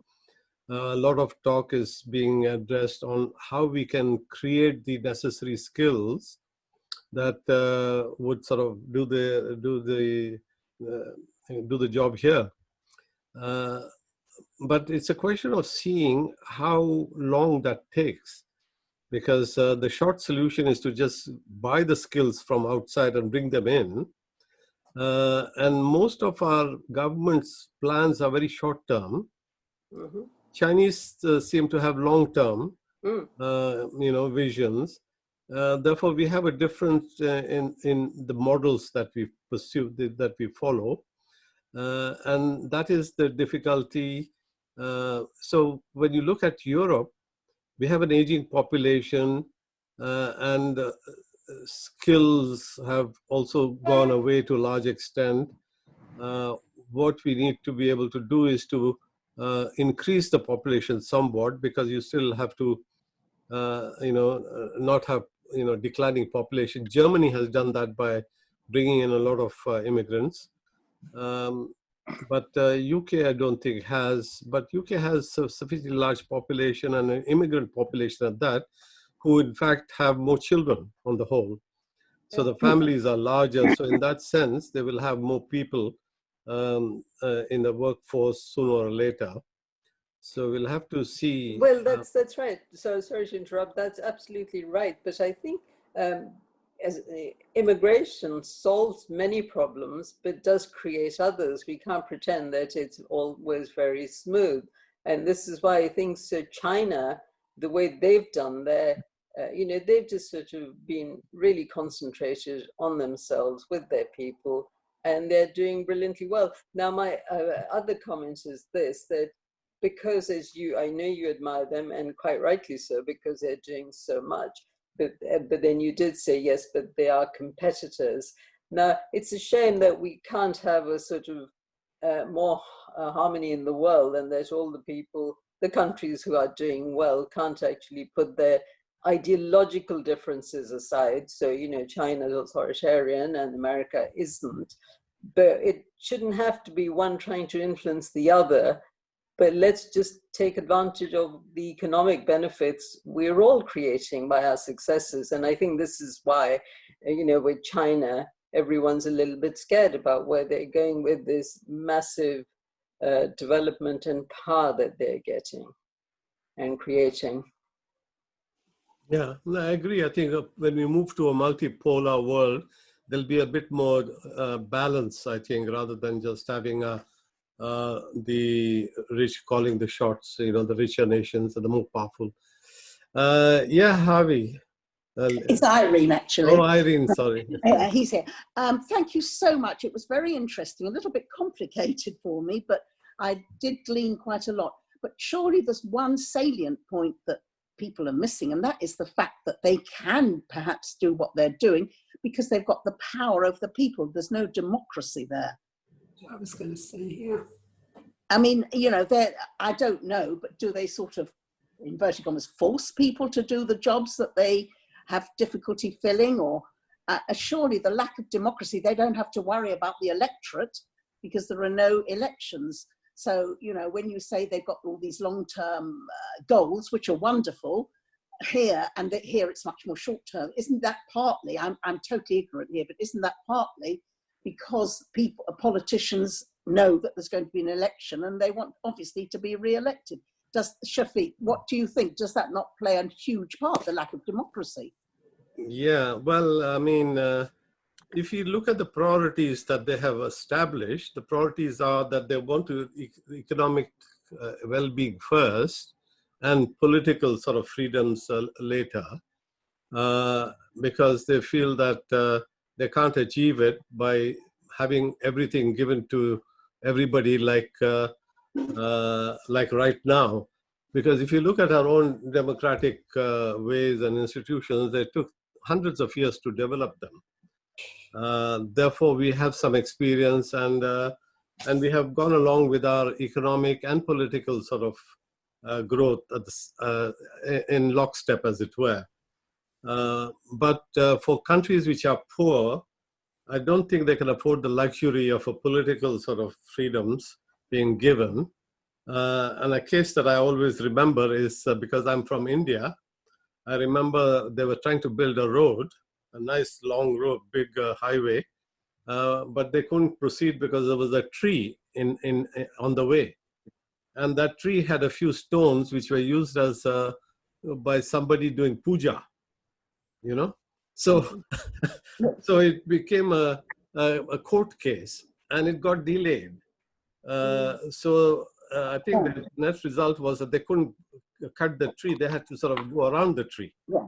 A lot of talk is being addressed on how we can create the necessary skills that would sort of do the job here. But it's a question of seeing how long that takes, because the short solution is to just buy the skills from outside and bring them in. And most of our government's plans are very short term. Chinese seem to have long term, visions. Therefore, we have a difference in the models that we pursue, that we follow. And that is the difficulty. So when you look at Europe, we have an aging population, and skills have also gone away to a large extent. What we need to be able to do is to increase the population somewhat, because you still have to, not have, declining population. Germany has done that by bringing in a lot of immigrants. But UK, I don't think has, but UK has a sufficiently large population and an immigrant population at that, who in fact have more children on the whole. So the families are larger. So in that sense, they will have more people in the workforce sooner or later. So we'll have to see. Well, that's right. So sorry to interrupt. That's absolutely right. But I think as immigration solves many problems, but does create others. We can't pretend that it's always very smooth. And this is why I think China, the way they've done their, they've just sort of been really concentrated on themselves with their people, and they're doing brilliantly well. Now, my other comment is this, that because I know you admire them, and quite rightly so, because they're doing so much. But then you did say, yes, but they are competitors. Now, it's a shame that we can't have a sort of more harmony in the world, and that all the countries who are doing well can't actually put their ideological differences aside. So, China's authoritarian and America isn't. But it shouldn't have to be one trying to influence the other. But let's just take advantage of the economic benefits we're all creating by our successes. And I think this is why, with China, everyone's a little bit scared about where they're going with this massive development and power that they're getting and creating. Yeah, I agree. I think when we move to a multipolar world, there'll be a bit more balance, I think, rather than just having the rich calling the shots, the richer nations are the more powerful. Yeah, Harvey. It's Irene, actually. Oh, Irene, sorry. He's here. Thank you so much. It was very interesting, a little bit complicated for me, but I did glean quite a lot. But surely there's one salient point that people are missing, and that is the fact that they can perhaps do what they're doing because they've got the power of the people. There's no democracy there. I was going to say, yeah. I mean, I don't know, but do they sort of, inverted commas, force people to do the jobs that they have difficulty filling? Or surely the lack of democracy, they don't have to worry about the electorate because there are no elections. So, when you say they've got all these long-term goals, which are wonderful, here it's much more short-term. Isn't that partly, I'm totally ignorant here, but isn't that partly because politicians know that there's going to be an election and they want, obviously, to be re-elected? Shafiq, what do you think? Does that not play a huge part, the lack of democracy? Yeah, well, I mean, if you look at the priorities that they have established, the priorities are that they want to economic well-being first and political sort of freedoms later, because they feel that they can't achieve it by having everything given to everybody like right now. Because if you look at our own democratic ways and institutions, they took hundreds of years to develop them. Therefore, we have some experience, and we have gone along with our economic and political sort of growth in lockstep, as it were. But for countries which are poor, I don't think they can afford the luxury of a political sort of freedoms being given. And a case that I always remember is because I'm from India. I remember they were trying to build a road, a nice long road, big highway, but they couldn't proceed because there was a tree on the way. And that tree had a few stones which were used as by somebody doing puja, So, so it became a court case, and it got delayed. I think the net result was that they couldn't cut the tree, they had to sort of go around the tree. Yeah.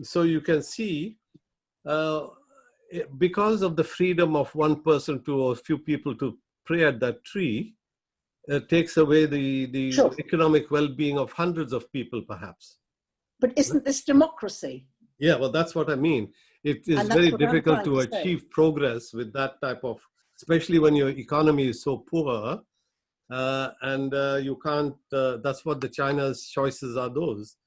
So you can see, because of the freedom of one person to, or a few people to pray at that tree, it takes away the Sure. economic well-being of hundreds of people, perhaps. But isn't this democracy? Yeah, well, that's what I mean. It is And that's very what I'm difficult trying to to say. achieve progress with that type of, especially when your economy is so poor, and you can't. That's what the China's choices are. Those.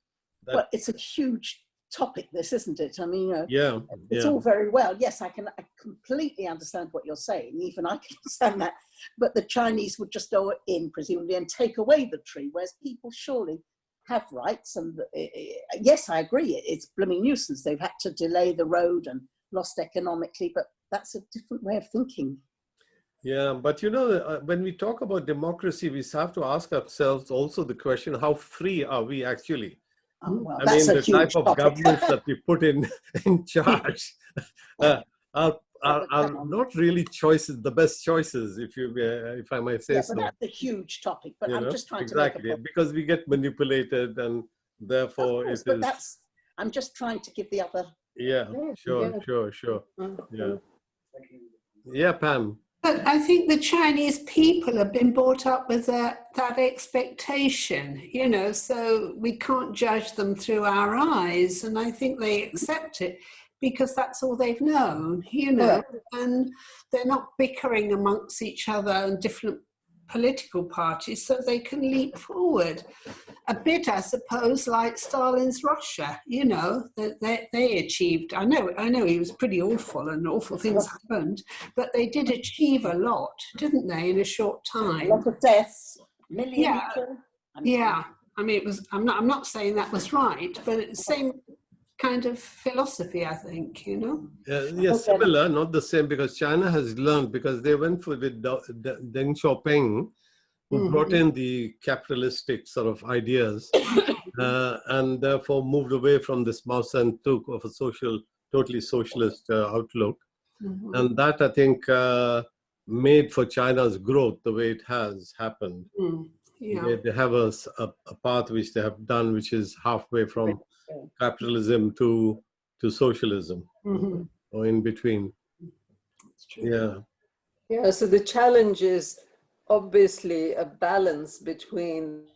Well, it's a huge topic, this, isn't it? I mean, Yeah, it's yeah. all very well. Yes, I completely understand what you're saying. Even I can understand that. But the Chinese would just go in, presumably, and take away the tree, whereas people surely have rights. And yes, I agree. It's blooming nuisance. They've had to delay the road and lost economically, but that's a different way of thinking. Yeah, but you know, when we talk about democracy, we have to ask ourselves also the question: how free are we actually? Oh, well, I that's mean, a the type huge of topic. governments that we put in charge are not really choices, the best choices, if I might say Yeah, so. but that's a huge topic. But You I'm know, just trying exactly, to make a point. because we get manipulated, and therefore Of course, it but is. that's, I'm just trying to give the other. Yeah, sure, Yeah. sure, sure. Mm. Yeah, yeah, Pam. But I think the Chinese people have been brought up with that expectation, you know, so we can't judge them through our eyes. And I think they accept it because that's all they've known, you know, and they're not bickering amongst each other and different political parties, so they can leap forward. A bit, I suppose, like Stalin's Russia, you know, that they achieved. I know he was pretty awful and awful things happened, but they did achieve a lot, didn't they, in a short A time? lot of deaths, million Yeah, people. yeah. I mean, it was. I'm not saying that was right, but it's the same kind of philosophy, I think. You know. Yes, similar, not the same, because China has learned, because they went for with Deng Xiaoping, who brought in the capitalistic sort of ideas, and therefore moved away from this Mao Zedong of a totally socialist outlook. And that, I think, made for China's growth the way it has happened. Yeah. They have a path which they have done, which is halfway from capitalism to socialism, or in between. That's true. Yeah. Yeah, so the challenge is obviously a balance between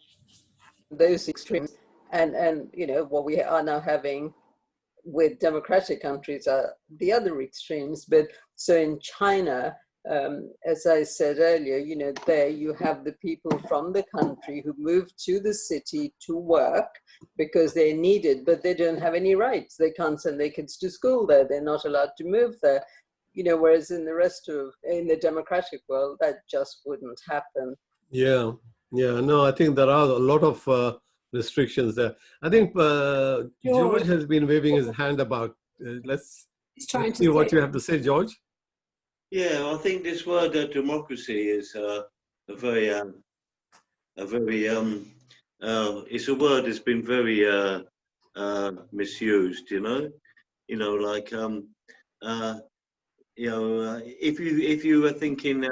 those extremes and you know what we are now having with democratic countries are the other extremes. But so in China, as I said earlier, you know, there you have the people from the country who move to the city to work because they're needed, but they don't have any rights. They can't send their kids to school there. They're not allowed to move there. You know, whereas in the democratic world, that just wouldn't happen. Yeah. Yeah. No, I think there are a lot of restrictions there. I think George has been waving his hand about. Let's see what you have to say, George. Yeah, I think this word democracy is a very it's a word that's been very misused. Like if you were thinking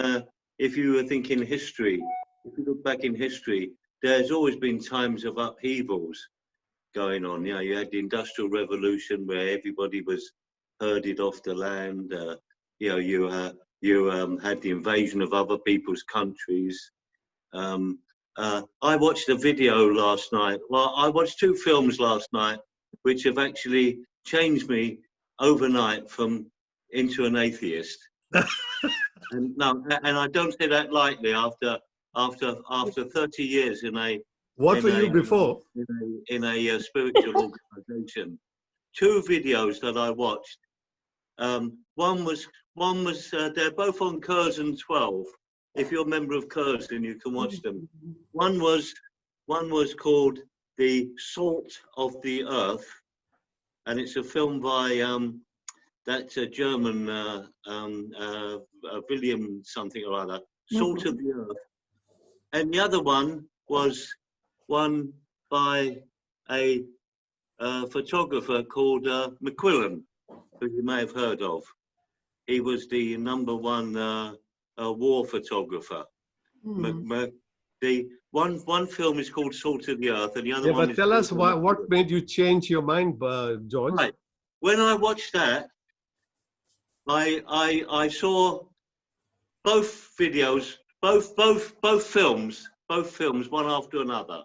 history, if you look back in history, there's always been times of upheavals going on. You know, you had the Industrial Revolution where everybody was herded off the land. You had the invasion of other people's countries. I watched a video last night. Well, I watched 2 films last night, which have actually changed me overnight into an atheist. And I don't say that lightly. After 30 years in a What were you before? In a spiritual organization. 2 videos that I watched. One was they're both on Curzon 12. If you're a member of Curzon, you can watch them. One was called The Salt of the Earth, and it's a film by that's a German William something or other. Salt of the Earth. And the other one was one by a photographer called McQuillan, who you may have heard of. He was the #1 war photographer. The one film is called Salt of the Earth, and the other Yeah, one but is tell us called- what made you change your mind, George? Right. When I watched that, I saw both videos, both films, one after another,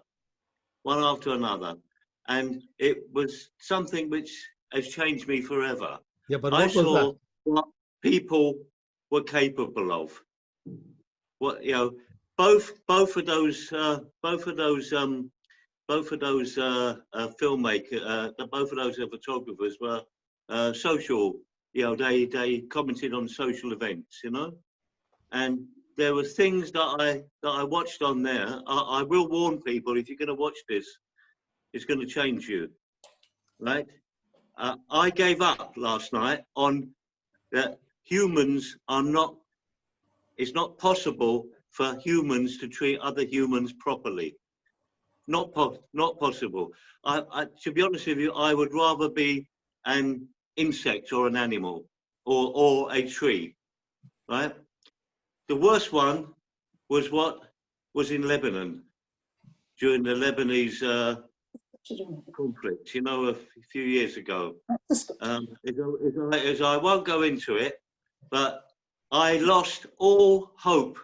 and it was something which has changed me forever. Yeah, but I what was saw that? what people were capable of. What, you know, both of those filmmakers, both of those photographers were social. You know, they commented on social events. You know, and there were things that I watched on there. I will warn people, if you're going to watch this, it's going to change you, right? I gave up last night on that humans are not. It's not possible for humans to treat other humans properly. Not possible. To be honest with you, I would rather be an insect or an animal or a tree, right? The worst one was what was in Lebanon during the Lebanese conflict, you know, a few years ago. As I won't go into it, but I lost all hope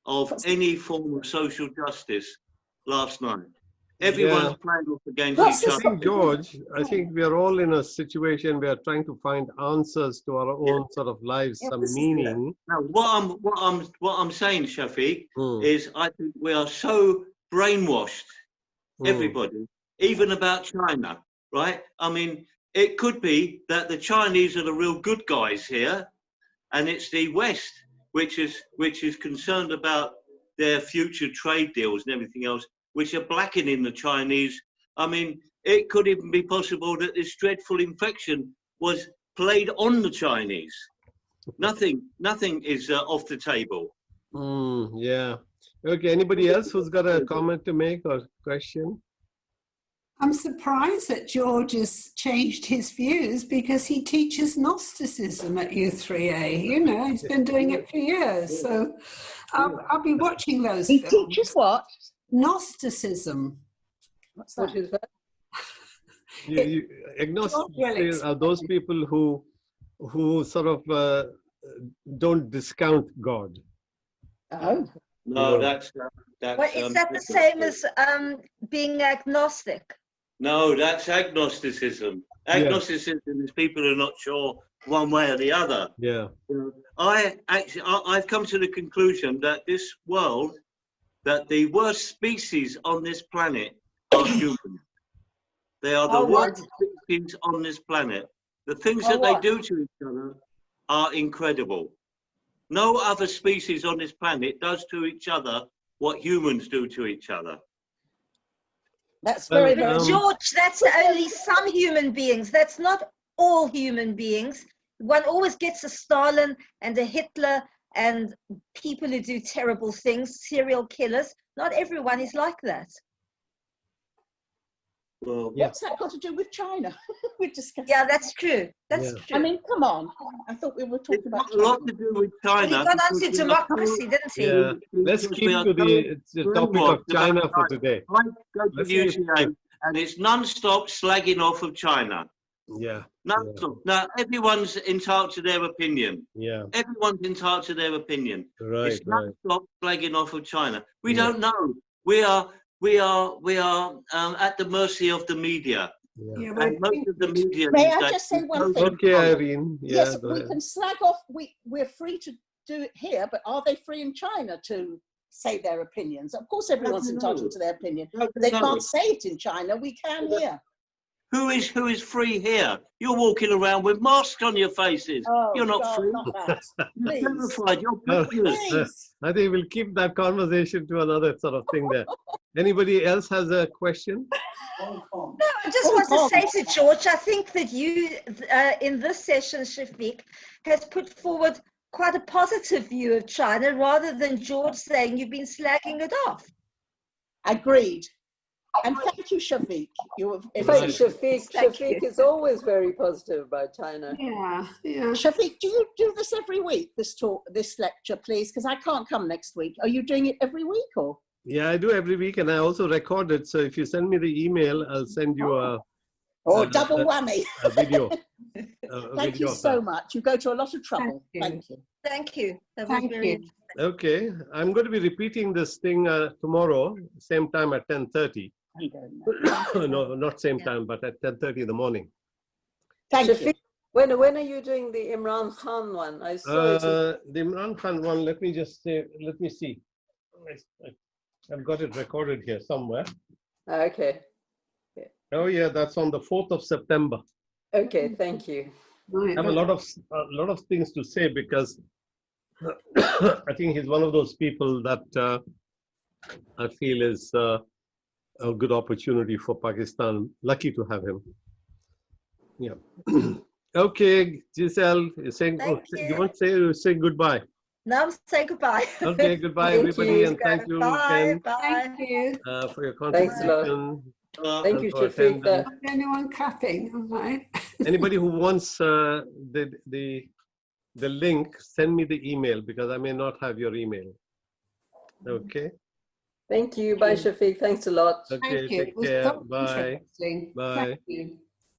of any form of social justice last night. Everyone's playing off against each I other. think, George, I think we are all in a situation where trying to find answers to our own sort of lives, some meaning. Now, what I'm saying, Shafiq, Mm, is I think we are so brainwashed, everybody, even about China, right? I mean, it could be that the Chinese are the real good guys here, and it's the West which is concerned about their future trade deals and everything else, which are blackening the Chinese. I mean, it could even be possible that this dreadful infection was played on the Chinese. Nothing is off the table. yeah. Okay, anybody else who's got a comment to make or question? I'm surprised that George has changed his views because he teaches Gnosticism at U3A. You know, he's been doing it for years. So I'll be watching those He films. teaches what? Gnosticism. What's What that? is that? Agnostics are those people who sort of don't discount God. Oh, No, No. that's Well, is that the same as being agnostic? No, that's agnosticism. Agnosticism is people who are not sure one way or the other. Yeah. I've come to the conclusion that this world, that the worst species on this planet are humans. They are the worst species on this planet. The things that they do to each other are incredible. No other species on this planet does to each other what humans do to each other. that's very, Well, very. But George, that's only some human beings. That's not all human beings. One always gets a Stalin and a Hitler and people who do terrible things, serial killers. Not everyone is like that. Well, What's that got to do with China? We're discussing. Yeah, that's true. That's Yeah. true. I mean, come on. I thought we were it's talking about got a lot China. to do with But he China. got because onto we are democracy, so- didn't he? Yeah. Let's because keep we are to so the topic of brainwashed China about for China. today. I go to Let's the keep- UCA and it's non-stop slagging off of China. Yeah. Non-stop. Now, everyone's entitled to their opinion. Yeah. Everyone's entitled to their opinion. Right. It's Right. non-stop slagging off of China. We Yeah. don't know. We are at the mercy of the media. Yeah. Yeah, And most of the media. May these I days just say is one so thing? Okay, controlled. Irene. Yeah. Yes, go we ahead. can slag off. We're free to do it here, but are they free in China to say their opinions? Of course, everyone's entitled to their opinion, but they can't say it in China. We can here. Who is free here? You're walking around with masks on your faces. Oh, You're not God, free. not that. You're Please. terrified. You're No. prisoners. Please. I think we'll keep that conversation to another sort of thing there. Anybody else has a question? No, I just want to say to George, I think that you, in this session, Shafiq, has put forward quite a positive view of China rather than George saying you've been slagging it off. Agreed. And thank you, Shafiq. You have Thanks, Shafiq. Thank you. Shafiq is always very positive about China. Yeah, yeah. Shafiq, do you do this every week, this talk, this lecture, please? Because I can't come next week. Are you doing it every week or? Yeah, I do every week, and I also record it. So if you send me the email, I'll send you Double whammy. a video. Thank you of so that. much. You go to a lot of trouble. you. Thank you. Thank you. That was Thank very you. Okay, I'm going to be repeating this thing tomorrow, same time at 10:30. I'm going now. No, not same Yeah. time, but at 10:30 in the morning. Thank you. Shafiq, when are you doing the Imran Khan one? I saw it. The Imran Khan one, let me just say, let me see. I've got it recorded here somewhere. Okay. Oh yeah, that's on the 4th of September. Okay, thank you. I have a lot of things to say because I think he's one of those people that I feel is a good opportunity for Pakistan. Lucky to have him. Yeah. Okay, Giselle, you're saying, you want to say goodbye? Now say goodbye. Okay, goodbye Thank everybody, you. and thank you Bye. again Bye. Thank you. for your Thanks a lot. contribution. Thank and you, for Shafiq. attendance. Anyone clapping? All right. Anybody who wants the link, send me the email because I may not have your email. Okay. Thank you. Bye, Shafiq. Thanks a lot. Okay. Thank you. It Take was care. so Bye. interesting. Bye. Thank you.